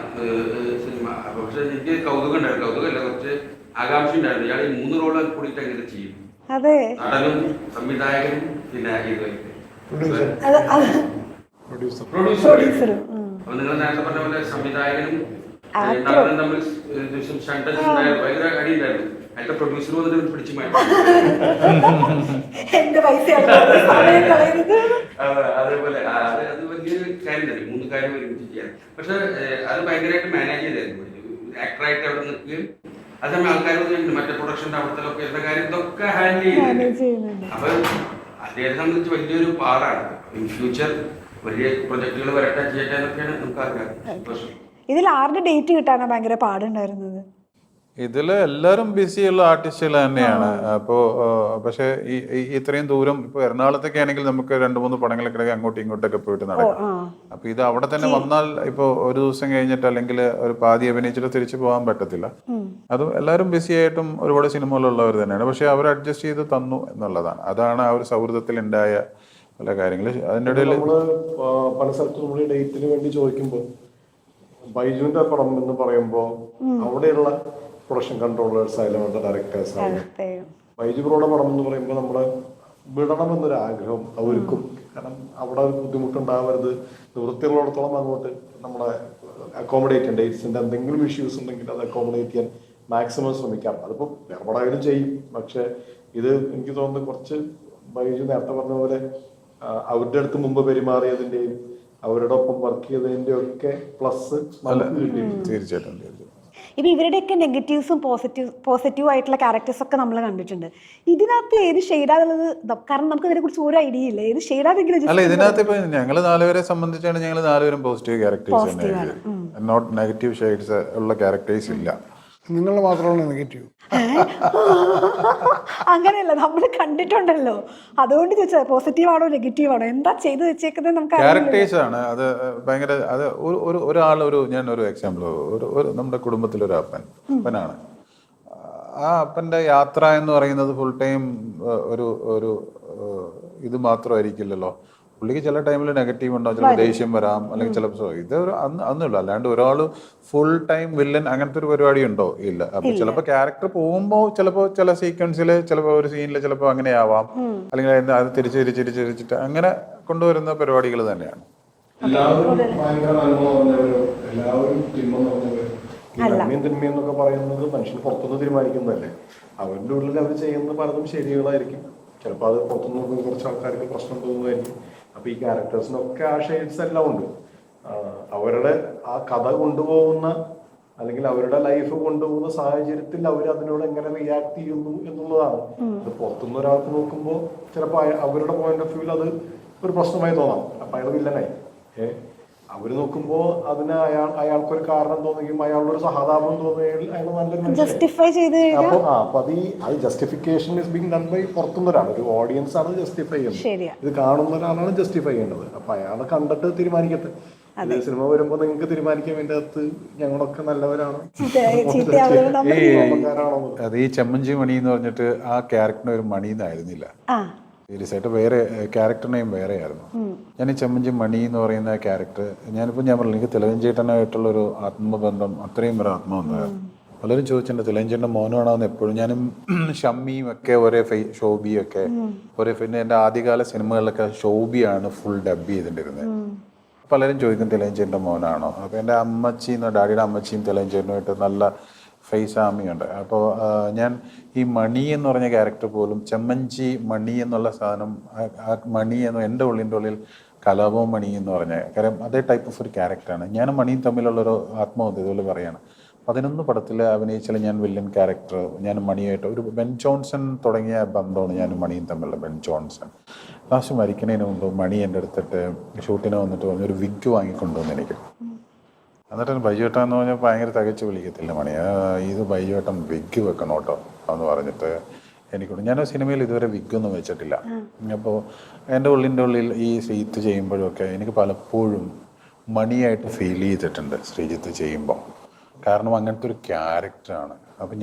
Speaker 4: സിനിമ. പക്ഷെ എനിക്ക് കൗതുകമല്ല, കുറച്ച് ആകാംക്ഷ ഉണ്ടായിരുന്നു. ഇയാൾ ഈ 3 റോള് കൂടിയിട്ട് എങ്ങനെ ചെയ്യും, നടനും സംവിധായകനും പിന്നെ പ്രൊഡ്യൂസറും. അപ്പൊ നിങ്ങൾ നേരത്തെ പറഞ്ഞ പോലെ സംവിധായകനും നടനും തമ്മിൽ ഭയങ്കര അടിയുണ്ടായിരുന്നു. അതിന്റെ പ്രൊഡ്യൂസർ വന്നിട്ട് പിടിച്ചു മാറ്റി. അതേപോലെ അത് വലിയൊരു കാര്യം തന്നെ, 3 കാര്യം ഒരുമിച്ച് ചെയ്യാൻ. പക്ഷെ അത് ഭയങ്കരമായിട്ട് മാനേജ് ചെയ്തായിരുന്നു. ആക്ടറായിട്ട് അവിടെ നിൽക്കുകയും അതേസമയം ആൾക്കാർ മറ്റേ പ്രൊഡക്ഷന്റെ അവിടുത്തെ ലൊക്കേഷന്റെ കാര്യം ഇതൊക്കെ ഹാൻഡിൽ ചെയ്യുന്നുണ്ട്. അപ്പൊ അദ്ദേഹത്തെ സംബന്ധിച്ച് വലിയൊരു പാടാണ്. ഇൻ ഫ്യൂച്ചർ വലിയ പ്രൊജക്ടുകൾ വരട്ടെ, ചെയ്യട്ടെ എന്നൊക്കെയാണ് നമുക്ക് ആഗ്രഹം.
Speaker 3: ഇതിൽ ആരുടെ ഡേറ്റ് കിട്ടാനാണ് ഭയങ്കര പാടുണ്ടായിരുന്നത്?
Speaker 2: ഇതിൽ എല്ലാവരും ബിസിയുള്ള ആർട്ടിസ്റ്റുകൾ തന്നെയാണ്. അപ്പോൾ പക്ഷേ ഇത്രയും ദൂരം ഇപ്പോൾ എറണാകുളത്തൊക്കെ ആണെങ്കിൽ നമുക്ക് 2-3 പടങ്ങളൊക്കെ അങ്ങോട്ടും ഇങ്ങോട്ടൊക്കെ പോയിട്ട് നടക്കും. അപ്പോൾ ഇത് അവിടെ തന്നെ വന്നാൽ ഇപ്പോൾ ഒരു ദിവസം കഴിഞ്ഞിട്ട് അല്ലെങ്കിൽ ഒരു പാതി അഭിനയിച്ചിട്ട് തിരിച്ചു പോകാൻ പറ്റത്തില്ല. അതും എല്ലാവരും ബിസി ആയിട്ടും ഒരുപാട് സിനിമകളുള്ളവർ തന്നെയാണ്. പക്ഷെ അവർ അഡ്ജസ്റ്റ് ചെയ്ത് തന്നു എന്നുള്ളതാണ്. അതാണ് ആ ഒരു സൗഹൃദത്തിൽ ഉണ്ടായ പല കാര്യങ്ങൾ. അതിൻ്റെ ഇടയിൽ
Speaker 5: നമ്മള് പല സ്ഥലത്തും നമ്മൾ ഈ ഡേറ്റിന് വേണ്ടി ചോദിക്കുമ്പോൾ ബൈജുവിന്റെ പടം എന്ന് പറയുമ്പോൾ അവിടെയുള്ള പ്രൊഡക്ഷൻ കൺട്രോളേഴ്സ് ആയാലും അവരുടെ ഡയറക്ടേഴ്സ് ആയാലും ബൈജു ബ്രോയുടെ പടം എന്ന് പറയുമ്പോൾ നമ്മള് വിടണമെന്നൊരു ആഗ്രഹം അവർക്കും. കാരണം അവിടെ ഒരു ബുദ്ധിമുട്ടുണ്ടാവരുത്, നിവൃത്തിയുള്ളിടത്തോളം അങ്ങോട്ട് നമ്മളെ അക്കോമഡേറ്റ് ചെയ്യാൻ, ഡേറ്റ്സിന്റെ എന്തെങ്കിലും ഇഷ്യൂസ് ഉണ്ടെങ്കിൽ അത് അക്കോമഡേറ്റ് ചെയ്യാൻ മാക്സിമം ശ്രമിക്കാം. അതിപ്പോൾ വേറെ ചെയ്യും. പക്ഷെ ഇത് എനിക്ക് തോന്നുന്നത് കുറച്ച് ബൈജു നേരത്തെ പറഞ്ഞ പോലെ അവരുടെ അടുത്ത് മുമ്പ് പെരുമാറിയതിന്റെയും അവരുടെ ഒപ്പം വർക്ക് ചെയ്തതിന്റെ ഒക്കെ പ്ലസ്
Speaker 2: തീർച്ചയായിട്ടും.
Speaker 3: ഇപ്പൊ ഇവരുടെയൊക്കെ നെഗറ്റീവ്സും പോസിറ്റീവ് ആയിട്ടുള്ള ക്യാരക്ടേഴ്സ് ഒക്കെ നമ്മൾ കണ്ടിട്ടുണ്ട്. ഇതിനകത്ത് ഏത് ഷെയ്ഡാന്നുള്ളത്, കാരണം നമുക്ക് ഇതിനെ കുറിച്ച് ഒരു ഐഡിയ ഇല്ല, ഏത് ഷെയ്ഡാണെങ്കിലും.
Speaker 2: അല്ല, ഇതിനകത്ത് ഇപ്പൊ ഞങ്ങൾ 4 പേരെ സംബന്ധിച്ചാണ് ഞങ്ങൾ 4 പേരും പോസിറ്റീവ് ക്യാരക്ടേഴ്സ് തന്നെ, നോട്ട് നെഗറ്റീവ് ഷെയ്ഡ്സ് ഉള്ള ക്യാരക്ടേഴ്സ് ഇല്ല.
Speaker 1: നിങ്ങൾ മാത്രമാണ് നെഗറ്റീവ്.
Speaker 3: അങ്ങനെയല്ല, നമ്മൾ കണ്ടിട്ടുണ്ടല്ലോ, അതുകൊണ്ട് ചോദിച്ചത് പോസിറ്റീവ് ആണോ നെഗറ്റീവ് ആണോ, എന്താ ചെയ്തു വെച്ചേക്കുന്നത് നമുക്ക്
Speaker 2: ക്യാരക്ടേഴ്സ് ആണ് അത് ഭയങ്കര. അത് ഒരാൾ ഞാനൊരു എക്സാമ്പിൾ, നമ്മുടെ കുടുംബത്തിലൊരു അപ്പനാണ്. ആ അപ്പൻ്റെ യാത്ര എന്ന് പറയുന്നത് ഫുൾ ടൈം ഒരു ഇത് മാത്രമായിരിക്കില്ലല്ലോ. പുള്ളിക്ക് ചില ടൈമിൽ നെഗറ്റീവ് ഉണ്ടാവും, ചിലപ്പോൾ ദേഷ്യം വരാം, അല്ലെങ്കിൽ ചിലപ്പോൾ ഇത് അന്നുള്ളൂ. അല്ലാണ്ട് ഒരാൾ ഫുൾ ടൈം വില്ലൻ അങ്ങനത്തെ ഒരു പരിപാടി ഉണ്ടോ? ഇല്ല. അപ്പൊ ചിലപ്പോൾ ക്യാരക്ടർ പോകുമ്പോൾ ചിലപ്പോൾ ചില സീക്വൻസിൽ ചിലപ്പോൾ ഒരു സീനിൽ ചിലപ്പോൾ അങ്ങനെ ആവാം, അല്ലെങ്കിൽ അത് തിരിച്ചിട്ട് അങ്ങനെ കൊണ്ടുവരുന്ന പരിപാടികൾ തന്നെയാണ്.
Speaker 5: തിന്മയെന്നൊക്കെ പറയുന്നത് മനുഷ്യൻ പുറത്തുനിന്ന് തീരുമാനിക്കുന്നതല്ലേ. അവരുടെ ഉള്ളിൽ അവർ ചെയ്യുന്ന പലതും ശരികളായിരിക്കും. ചിലപ്പോൾ അത് പുറത്തുനിന്ന് നോക്കുന്ന കുറച്ച് ആൾക്കാർക്ക് പ്രശ്നം തോന്നുന്നതായിരിക്കും. അപ്പൊ ഈ ക്യാരക്ടേഴ്സിനൊക്കെ ആ ഷെയ്ഡ്സ് എല്ലാം ഉണ്ട്. അവരുടെ ആ കഥ കൊണ്ടുപോകുന്ന അല്ലെങ്കിൽ അവരുടെ ലൈഫ് കൊണ്ടുപോകുന്ന സാഹചര്യത്തിൽ അവർ അതിനോട് എങ്ങനെ റിയാക്ട് ചെയ്യുന്നു എന്നുള്ളതാണ്. അത് പുറത്തുനിന്ന് ഒരാൾക്ക് നോക്കുമ്പോൾ ചിലപ്പോൾ അവരുടെ പോയിന്റ് ഓഫ് വ്യൂവിൽ അത് ഒരു പ്രശ്നമായി തോന്നാം. അപ്പൊ അയാൾ വില്ലനായി. അവര് നോക്കുമ്പോ അതിന് അയാൾക്കൊരു കാരണം തോന്നുകയും അയാളുടെ ഒരു സഹതാപം തോന്നുകയും അയാൾ നല്ലൊരു
Speaker 3: ജസ്റ്റിഫൈ ചെയ്ത്
Speaker 5: അപ്പൊ അത് justification is being done by പുറത്തുനിന്ന് ഒരാൾ, ഒരു ഓഡിയൻസ് ആണ് ജസ്റ്റിഫൈ ചെയ്യുന്നത്. ഇത് കാണുന്ന ഒരാളാണ് ജസ്റ്റിഫൈ ചെയ്യേണ്ടത്. അപ്പൊ അയാളെ കണ്ടിട്ട് തീരുമാനിക്കട്ടെ. സിനിമ വരുമ്പോ നിങ്ങൾക്ക് തീരുമാനിക്കാൻ വേണ്ടി അകത്ത് ഞങ്ങളൊക്കെ നല്ലവരാണോ
Speaker 2: അത് ഈ ചെമ്മഞ്ചി മണി എന്ന് പറഞ്ഞിട്ട് ആ ക്യാരക്ടറിന് ഒരു മണി എന്നായിരുന്നില്ല. സീരിയസ് ആയിട്ട് വേറെ ക്യാരക്ടർ നെയിം വേറെ ആയിരുന്നു. ഞാൻ ഈ ചെമ്മഞ്ചി മണി എന്ന് പറയുന്ന ക്യാരക്ടർ ഞാൻ പറഞ്ഞു, എനിക്ക് തിലകഞ്ചേട്ടനായിട്ടുള്ളൊരു ആത്മബന്ധം അത്രയും ഒരു ആത്മബന്ധമായിരുന്നു. പലരും ചോദിച്ചിട്ടുണ്ട് തിലകഞ്ചേട്ടൻ്റെ മോനാണെന്ന് എപ്പോഴും. ഞാനും ഷമ്മിയും ഒക്കെ ഒരേ ഷോബിയും ഒക്കെ ഒരേ. പിന്നെ എൻ്റെ ആദ്യകാല സിനിമകളിലൊക്കെ ഷോബിയാണ് ഫുൾ ഡബ് ചെയ്തിട്ടിരുന്നത്. പലരും ചോദിക്കും തിലകഞ്ചേട്ടൻ്റെ മോനാണോ. അപ്പോൾ എൻ്റെ ഡാഡിയുടെ അമ്മച്ചിയും തിലകഞ്ചേട്ടനുമായിട്ട് നല്ല ഫേസ് ആമിയുണ്ട്. അപ്പോൾ ഞാൻ ഈ മണി എന്ന് പറഞ്ഞ ക്യാരക്ടർ പോലും ചെമ്മഞ്ചി മണി എന്നുള്ള സാധനം, ആ മണി എന്ന് എൻ്റെ ഉള്ളിൽ കലാപവും മണി എന്ന് പറഞ്ഞ കാര്യം അതേ ടൈപ്പ് ഓഫ് ഒരു ക്യാരക്ടറാണ്. ഞാനും മണിയും തമ്മിലുള്ളൊരു ആത്മബന്ധം ഇതുപോലെ പറയുകയാണ്. 11 പടത്തിൽ അഭിനയിച്ചാൽ ഞാൻ വില്ലൻ ക്യാരക്ടർ, ഞാൻ മണിയായിട്ട് ഒരു ബെൻ ജോൺസൺ തുടങ്ങിയ ബന്ധമാണ് ഞാനും മണിയും തമ്മിലുള്ള. ബെൻ ജോൺസൺ ലാസ്റ്റ് മരിക്കുന്നതിന് മുമ്പ് മണി എൻ്റെ അടുത്തിട്ട് ഷൂട്ടിന് വന്നിട്ട് പറഞ്ഞു ഒരു വിഗ് വാങ്ങിക്കൊണ്ടുവന്ന് എനിക്ക്. എന്നിട്ട് ബൈജുവേട്ടൻ എന്ന് പറഞ്ഞാൽ ഭയങ്കര തികച്ച് വിളിക്കത്തില്ല മണി, ഇത് ബൈജുവേട്ടൻ വിഗ് വെക്കണം കേട്ടോ എന്ന് പറഞ്ഞിട്ട് എനിക്കൊണ്ട്. ഞാൻ സിനിമയിൽ ഇതുവരെ വിഗൊന്നും വെച്ചിട്ടില്ല. അപ്പോൾ എൻ്റെ ഉള്ളിൽ ഈ ശ്രീജിത്ത് ചെയ്യുമ്പോഴൊക്കെ എനിക്ക് പലപ്പോഴും മണിയായിട്ട് ഫീൽ ചെയ്തിട്ടുണ്ട് ശ്രീജിത്ത് ചെയ്യുമ്പോൾ. കാരണം അങ്ങനത്തെ ഒരു ക്യാരക്ടറാണ്. അപ്പം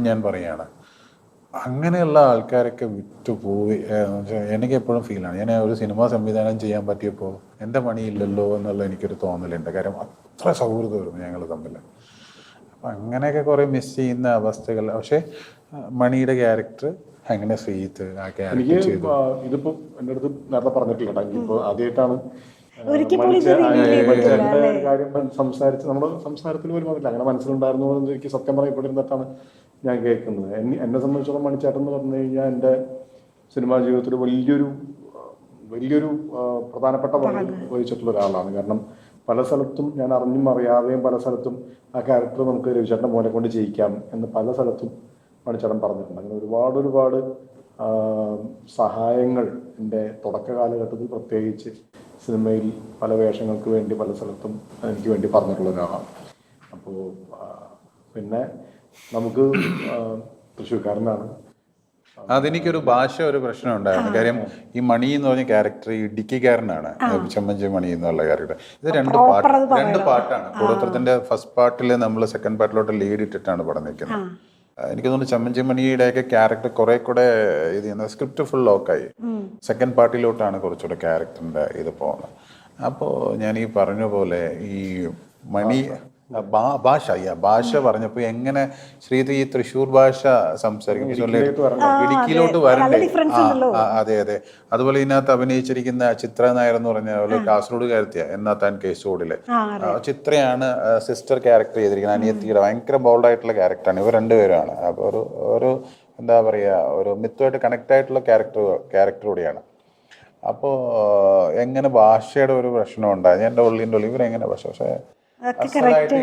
Speaker 2: ഞാൻ പറയുകയാണ്, അങ്ങനെയുള്ള ആൾക്കാരൊക്കെ വിട്ടുപോയി എനിക്ക് എപ്പോഴും ഫീലാണ്. ഞാൻ ഒരു സിനിമ സംവിധാനം ചെയ്യാൻ പറ്റിയപ്പോൾ എൻ്റെ മണിയില്ലല്ലോ എന്നുള്ള എനിക്കൊരു തോന്നലുണ്ട്. കാര്യം അത്ര സൗഹൃദമായിരുന്നു ഞങ്ങൾ തമ്മിൽ. അപ്പം അങ്ങനെയൊക്കെ കുറേ മിസ് ചെയ്യുന്ന അവസ്ഥകൾ. പക്ഷേ മണിയുടെ ക്യാരക്ടർ അങ്ങനെ ശ്രീജിത്ത് ആ ക്യാരക്ടർ ചെയ്തു.
Speaker 5: ഇതിപ്പോ എൻ്റെ അടുത്ത് നേരത്തെ പറഞ്ഞിട്ടില്ല, ഇപ്പോൾ ആദ്യമായിട്ടാണ് കാര്യം സംസാരിച്ച് നമ്മുടെ സംസാരത്തിൽ പോലും വന്നില്ല. അങ്ങനെ മനസ്സിലുണ്ടായിരുന്നു എന്ന് എനിക്ക് സത്യം പറയപ്പെട്ടിരുന്നിട്ടാണ് ഞാൻ കേൾക്കുന്നത്. എന്നെ സംബന്ധിച്ചോളം മണിച്ചേട്ടൻ എന്ന് പറഞ്ഞു കഴിഞ്ഞാൽ എൻ്റെ സിനിമാ ജീവിതത്തിൽ വലിയൊരു പ്രധാനപ്പെട്ട പങ്ക് വഹിച്ചിട്ടുള്ള ഒരാളാണ്. കാരണം പല സ്ഥലത്തും ഞാൻ അറിഞ്ഞും അറിയാതെയും പല സ്ഥലത്തും ആ ക്യാരക്ടർ നമുക്ക് രവിചേട്ടൻ്റെ മോനെ കൊണ്ട് ചെയ്യിക്കാം എന്ന് പല സ്ഥലത്തും മണിച്ചേട്ടൻ പറഞ്ഞിട്ടുണ്ട്. അങ്ങനെ ഒരുപാട് സഹായങ്ങൾ എൻ്റെ തുടക്ക കാലഘട്ടത്തിൽ പ്രത്യേകിച്ച് സിനിമയിൽ പല വേഷങ്ങൾക്ക് വേണ്ടി പല സ്ഥലത്തും എനിക്ക് വേണ്ടി പറഞ്ഞിട്ടുള്ള ഒരാളാണ്. അപ്പോൾ പിന്നെ നമുക്ക് തൃശ്ശൂർക്കാരനാണ്.
Speaker 2: അതെനിക്കൊരു ഭാഷ ഒരു പ്രശ്നം ഉണ്ടായിരുന്നു. കാര്യം ഈ മണി എന്ന് പറഞ്ഞ ക്യാരക്ടർ ഇടുക്കിക്കാരനാണ്, ചെമ്മഞ്ചി മണി എന്നുള്ള ക്യാരക്ടർ. ഇത് രണ്ട് പാട്ടാണ്. കൂടോത്രത്തിന്റെ ഫസ്റ്റ് പാർട്ടിൽ നമ്മൾ സെക്കൻഡ് പാർട്ടിലോട്ട് ലീഡ് ഇട്ടിട്ടാണ് പടം നിൽക്കുന്നത്. എനിക്ക് തോന്നുന്നു ചെമ്മഞ്ചി മണിയുടെയൊക്കെ ക്യാരക്ടർ കുറെ കൂടെ ഇത് സ്ക്രിപ്റ്റ് ഫുൾ ലോക്കായി. സെക്കൻഡ് പാർട്ടിലോട്ടാണ് കുറച്ചുകൂടെ ക്യാരക്ടറിന്റെ ഇത് പോകുന്നത്. അപ്പോൾ ഞാൻ ഈ പറഞ്ഞ പോലെ ഈ മണി ഭാഷ പറഞ്ഞപ്പോ എങ്ങനെ ശ്രീത് ഈ തൃശ്ശൂർ ഭാഷ സംസാരിക്കും, ഇടുക്കിയിലോട്ട് വരണ്ടേ? അതെ അതെ. അതുപോലെ ഇതിനകത്ത് അഭിനയിച്ചിരിക്കുന്ന ചിത്ര നായർ എന്ന് പറഞ്ഞ പോലെ കാസർഗോഡ് കാര്യത്തിയ എന്നാത്താൻ കേസോടിലെ ചിത്രയാണ് സിസ്റ്റർ ക്യാരക്ടർ ചെയ്തിരിക്കുന്നത്. അനിയത്തിയുടെ ഭയങ്കര ബോൾഡായിട്ടുള്ള ക്യാരക്ടറാണ്. ഇവർ രണ്ടുപേരാണ്. അപ്പോൾ ഒരു എന്താ പറയുക, ഒരു മിത്തുമായിട്ട് കണക്ട് ആയിട്ടുള്ള ക്യാരക്ടർ കൂടിയാണ്. അപ്പോൾ എങ്ങനെ ഭാഷയുടെ ഒരു പ്രശ്നം ഉണ്ടായി എൻ്റെ ഉള്ളിൻ്റെ ഉള്ളിൽ ഇവരെങ്ങനെ ഭാഷ, പക്ഷേ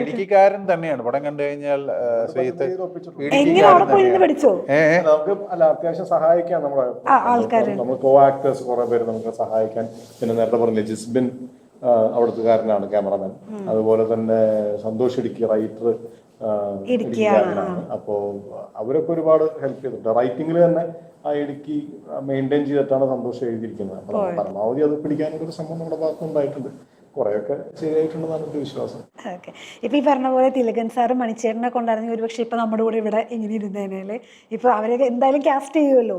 Speaker 2: ഇടുക്കിക്കാരൻ തന്നെയാണ്. പടം കണ്ടു കഴിഞ്ഞാൽ
Speaker 5: നമുക്ക് അത്യാവശ്യം സഹായിക്കാൻ നമ്മൾ കോ ആക്ടേഴ്സ് കുറെ പേര് നമുക്ക് സഹായിക്കാൻ. പിന്നെ നേരത്തെ പറഞ്ഞില്ലേ ജിസ്ബിൻ അവിടുത്തുകാരനാണ് ക്യാമറമാൻ. അതുപോലെ തന്നെ സന്തോഷ് ഇടുക്കി റൈറ്റർ ഇടുക്കിക്കാരനാണ്. അപ്പോ അവരൊക്കെ ഒരുപാട് ഹെൽപ്പ് ചെയ്തിട്ടുണ്ട്. റൈറ്റിംഗിൽ തന്നെ ആ ഇടുക്കി മെയിൻറ്റെയിൻ ചെയ്തിട്ടാണ് സന്തോഷം എഴുതിയിരിക്കുന്നത്. അപ്പൊ പരമാവധി അത് പിടിക്കാനൊരു ശ്രമം നമ്മുടെ ഭാഗത്തുനിന്നുണ്ടായിട്ടുണ്ട്. കുറെയൊക്കെ ശരിയായിട്ടുണ്ടെന്നാണ് എൻ്റെ വിശ്വാസം.
Speaker 3: ഓക്കെ. ഇപ്പൊ ഈ പറഞ്ഞ പോലെ തിലകൻ സാറും മണിച്ചേട്ടനെ കൊണ്ടായിരുന്നെങ്കിൽ ഒരുപക്ഷെ ഇപ്പൊ നമ്മുടെ കൂടെ ഇവിടെ ഇങ്ങനെ ഇരുന്നേനെ. ഇപ്പൊ അവരൊക്കെ എന്തായാലും കാസ്റ്റ് ചെയ്യുമല്ലോ.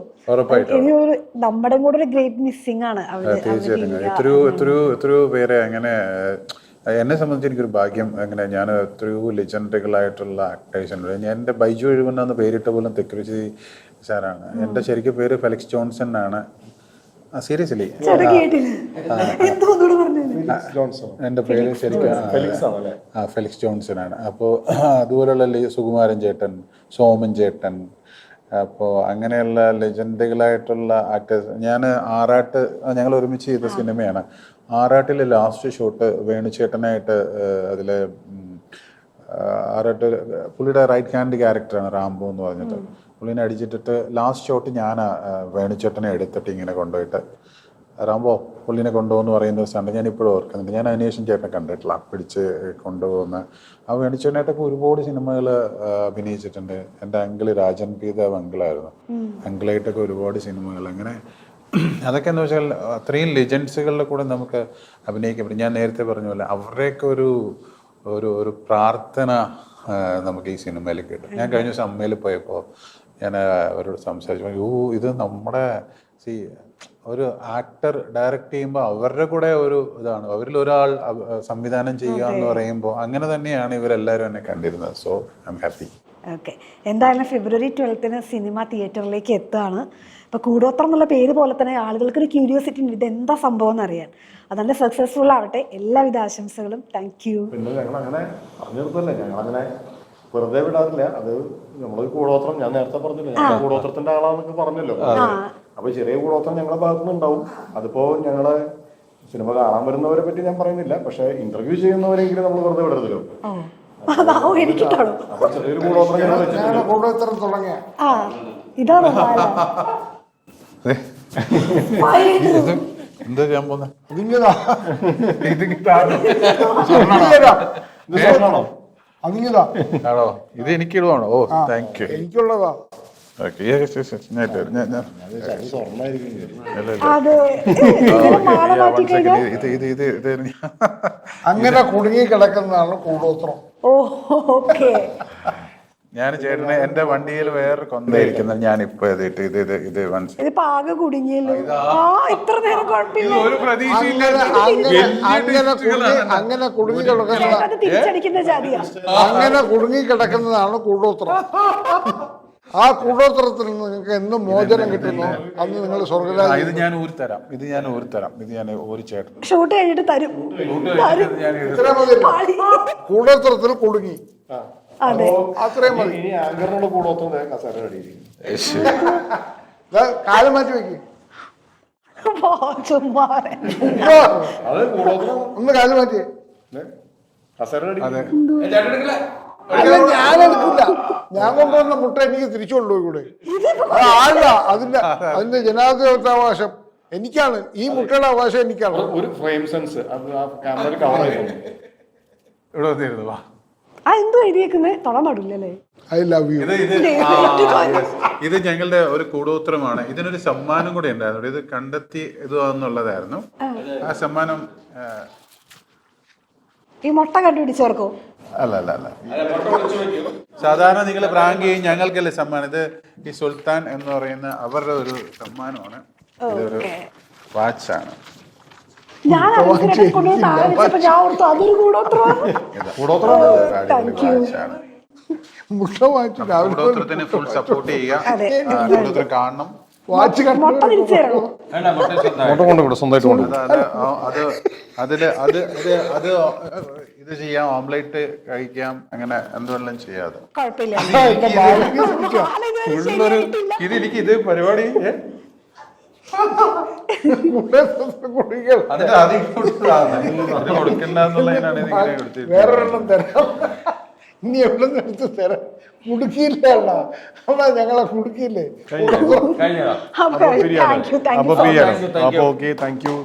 Speaker 3: ഇനി ഒരു നമ്മുടെ കൂടെ ഒരു ഗ്രേറ്റ് മിസ്സിംഗ് ആണ് അവര്.
Speaker 2: എത്രയോ പേരെ അങ്ങനെ എന്നെ സംബന്ധിച്ച് എനിക്കൊരു ഭാഗ്യം. അങ്ങനെ ഞാൻ എത്രയോ ലെജൻഡുകളായിട്ടുള്ള ആക്ടേഴ്സ് ഉണ്ട്. ഞാൻ എൻ്റെ ബൈജു എഴുപെന്ന് പേരിട്ട പോലും തെക്കുറിച്ചി സാറാണ്. എൻ്റെ ശരിക്കും പേര് ഫെലിക്സ് ജോൺസൺ ആണ്. സീരിയസ്ലി എൻ്റെ പേര് ശരിക്കും ഫെലിക്സ് ജോൺസൺ ആണ്. അപ്പോൾ അതുപോലെയുള്ള സുകുമാരൻ ചേട്ടൻ, സോമൻ ചേട്ടൻ, അപ്പോൾ അങ്ങനെയുള്ള ലെജൻഡുകളായിട്ടുള്ള ആക്ടേഴ്സ്. ഞാൻ ആറാട്ട് ഞങ്ങൾ ഒരുമിച്ച് ചെയ്ത സിനിമയാണ്. ആറാട്ടിലെ ലാസ്റ്റ് ഷോട്ട് വേണുചേട്ടനായിട്ട് അതിൽ ആറാട്ട് പുള്ളിയുടെ റൈറ്റ് ഹാൻഡ് ക്യാരക്ടറാണ് റാംബോ എന്ന് പറഞ്ഞിട്ട്. പുള്ളിനെ അടിച്ചിട്ടിട്ട് ലാസ്റ്റ് ഷോട്ട് ഞാൻ വേണുചേട്ടനെ എടുത്തിട്ട് ഇങ്ങനെ കൊണ്ടുപോയിട്ട് റാംബോ പുള്ളിനെ കൊണ്ടുപോകുന്നു പറയുന്ന ഒരു സ്ഥലം ഞാൻ ഇപ്പോഴും ഓർക്കുന്നുണ്ട്. ഞാൻ അന്വേഷണം ചേട്ടനെ കണ്ടിട്ടില്ല പിടിച്ച് കൊണ്ടുപോകുന്ന. ആ വേണുചേട്ടനായിട്ടൊക്കെ ഒരുപാട് സിനിമകൾ അഭിനയിച്ചിട്ടുണ്ട്. എൻ്റെ അങ്കിള് രാജൻ പീതാവ് അങ്കിളായിരുന്നു. അങ്കിളായിട്ടൊക്കെ ഒരുപാട് സിനിമകൾ അങ്ങനെ. അതൊക്കെ എന്ന് വെച്ചാൽ അത്രയും ലെജൻസുകളുടെ കൂടെ നമുക്ക് അഭിനയിക്കാൻ പറ്റും. ഞാൻ നേരത്തെ പറഞ്ഞ പോലെ അവരുടെയൊക്കെ ഒരു പ്രാർത്ഥന നമുക്ക് ഈ സിനിമയിൽ കിട്ടും. ഞാൻ കഴിഞ്ഞ ദിവസം അമ്മയിൽ പോയപ്പോൾ ഞാൻ അവരോട് സംസാരിച്ചു, ഇത് നമ്മുടെ ഒരു ആക്ടർ ഡയറക്റ്റ് ചെയ്യുമ്പോൾ അവരുടെ കൂടെ ഒരു ഇതാണ്, അവരിൽ ഒരാൾ സംവിധാനം ചെയ്യുക എന്ന് പറയുമ്പോൾ അങ്ങനെ തന്നെയാണ് ഇവരെല്ലാവരും എന്നെ കണ്ടിരുന്നത്. So I am happy.
Speaker 3: Okay. എന്തായാലും ഫെബ്രുവരി 12 സിനിമ തിയേറ്ററിലേക്ക് എത്തുകയാണ്. ഇപ്പോൾ കൂടോത്രം എന്നുള്ള പേര് പോലെ തന്നെ ആളുകൾക്കൊരു ക്യൂരിയോസിറ്റി ഉണ്ട്, ഇതെന്താ സംഭവം എന്നറിയാൻ. അതുകൊണ്ട് സക്സസ്ഫുൾ ആവട്ടെ. എല്ലാവിധ ആശംസകളും. Thank you.
Speaker 5: പിന്നെ ഞങ്ങളങ്ങനെ പറഞ്ഞു നിർത്തല്ലേ, ഞങ്ങളങ്ങനെ വെറുതെ വിടാറില്ല. അത് നമ്മളൊരു കൂടോത്രം, ഞാൻ നേരത്തെ പറഞ്ഞില്ല ഞങ്ങൾ കൂടോത്രത്തിന്റെ ആളാന്നൊക്കെ പറഞ്ഞല്ലോ. അപ്പൊ ചെറിയ കൂടോത്രം ഞങ്ങളുടെ ഭാഗത്തുനിന്നുണ്ടാവും. അതിപ്പോ ഞങ്ങളെ സിനിമ കാണാൻ വരുന്നവരെ പറ്റി ഞാൻ പറയുന്നില്ല, പക്ഷെ ഇന്റർവ്യൂ ചെയ്യുന്നവരെങ്കിലും നമ്മൾ വെറുതെ വിടരുതല്ലോ. അപ്പൊ ചെറിയൊരു കൂടോത്രം
Speaker 1: കൂടോത്രം തുടങ്ങിയ
Speaker 3: ഇതാണ്
Speaker 2: എന്താ ചെയ്യാൻ പോകുന്നത്? ആണോ? ഇത് എനിക്ക് ഇടുവാണോ? ഓ താങ്ക് യു.
Speaker 1: എനിക്കുള്ളതാ. അങ്ങനെ കുടുങ്ങി കിടക്കുന്നതാണ് കൂടോത്രം.
Speaker 2: ഞാൻ ചേട്ടനെ എന്റെ വണ്ടിയിൽ വേറെ കൊണ്ടായിരിക്കുന്നത് ഞാൻ ഇപ്പൊ ഇത്
Speaker 3: ആകെ കുടുങ്ങിയല്ലോ. ഇത്ര നേരം
Speaker 2: ഒരു പ്രതീക്ഷയില്ല.
Speaker 1: അങ്ങനെ കുടുങ്ങി കിടക്കുന്നതാണ് കൂടോത്രം. ആ കൂടോത്രത്തിൽ നിന്ന് നിങ്ങൾക്ക് എന്ന് മോചനം കിട്ടുന്നു അന്ന് നിങ്ങൾ സ്വർഗ്ഗരാജ്യം.
Speaker 2: ഇത് ഞാൻ ഊരിത്തരാം. ഇത് ഞാൻ ഒരു ചേട്ടൻ
Speaker 3: ഷൂട്ട് കഴിഞ്ഞിട്ട് തരും.
Speaker 1: കൂടോത്രത്തിൽ കുടുങ്ങി. അത്രയും മതി.
Speaker 5: ഇനി ആങ്കറിനുള്ള കൂടോത്രം കസേര
Speaker 1: കാലം മാറ്റി വെക്ക്. ഒന്ന് കാലം മാറ്റിയേ. അല്ല, ഞാൻ എടുക്കില്ല. ഞാൻ കൊണ്ടുവന്ന മുട്ട എനിക്ക് തിരിച്ചു കൊണ്ടുപോയി കൂടെ. അല്ല, അതിന്റെ ജനാധിപത്യാവകാശം എനിക്കാണ്. ഈ മുട്ടയുടെ അവകാശം എനിക്കാണ്.
Speaker 5: ഒരു ഫ്രെയിം സെൻസ് അത് ആ ക്യാമറയിൽ കവർ ആയിരുന്നു.
Speaker 2: ഇവിടെ വന്നിരുന്നു. വാ
Speaker 3: എന്തോ എഴുതിയേക്കുന്നത് തൊടാൻ പാടില്ലല്ലേ?
Speaker 1: I love you.
Speaker 2: ഇത് ഞങ്ങളുടെ ഒരു കൂടോത്രമാണ്. ഇതിനൊരു സമ്മാനം കൂടെ ഉണ്ടായിരുന്നു. ഇത് കണ്ടെത്തി ഇതാന്നുള്ളതായിരുന്നു. ആ സമ്മാനം
Speaker 3: ഈ മുട്ട കണ്ടുപിടിച്ചവർക്കോ?
Speaker 2: അല്ല അല്ല അല്ല, സാധാരണ നിങ്ങൾ പ്രാങ്ക് ചെയ്യും, ഞങ്ങൾക്കല്ലേ സമ്മാനം. ഇത് ഈ സുൽത്താൻ എന്ന് പറയുന്ന അവരുടെ ഒരു സമ്മാനമാണ്. ഇതൊരു വാച്ചാണ്.
Speaker 3: ഞാൻ കൊണ്ടുവന്ന് ആലോചിച്ചപ്പോ ഞാൻ ഓർത്തു അതൊരു കൂടോത്രമാണ്.
Speaker 2: വാച്ചാണ്.
Speaker 1: മുട്ട വാങ്ങിച്ചു രാവിലെ
Speaker 2: കൂടോത്രത്തിന് ഫുൾ സപ്പോർട്ട് ചെയ്യുക. കൂടോത്രം കാണണം.
Speaker 1: വാച്ച്
Speaker 3: മുട്ട തിരിച്ചു തരണോ?
Speaker 5: സ്വന്തമായിട്ട് കൊണ്ട്
Speaker 2: അത് ഇത് ചെയ്യാം, ഓംലേറ്റ് കഴിക്കാം, അങ്ങനെ എന്തെല്ലാം ചെയ്യാതെ
Speaker 3: കുഴപ്പമില്ല.
Speaker 2: ഫുള്ളൊരു എനിക്ക് ഇത് പരിപാടി
Speaker 1: കുടിക്കണം.
Speaker 2: അതിന്റെ ആദ്യം കൊടുക്കണ്ടെന്നുള്ളതിനാണ് ഇതിങ്ങനെ കൊടുത്തത്.
Speaker 1: വേറൊരെണ്ണം തരാം. ഇനി എവിടെ നിന്ന് എടുത്ത് തരാം. കുടുക്കിയില്ല അണ്ണാ, ഞങ്ങളെ കുടുക്കിയില്ലേ?
Speaker 5: അപ്പൊ ഓക്കെ, താങ്ക് യു.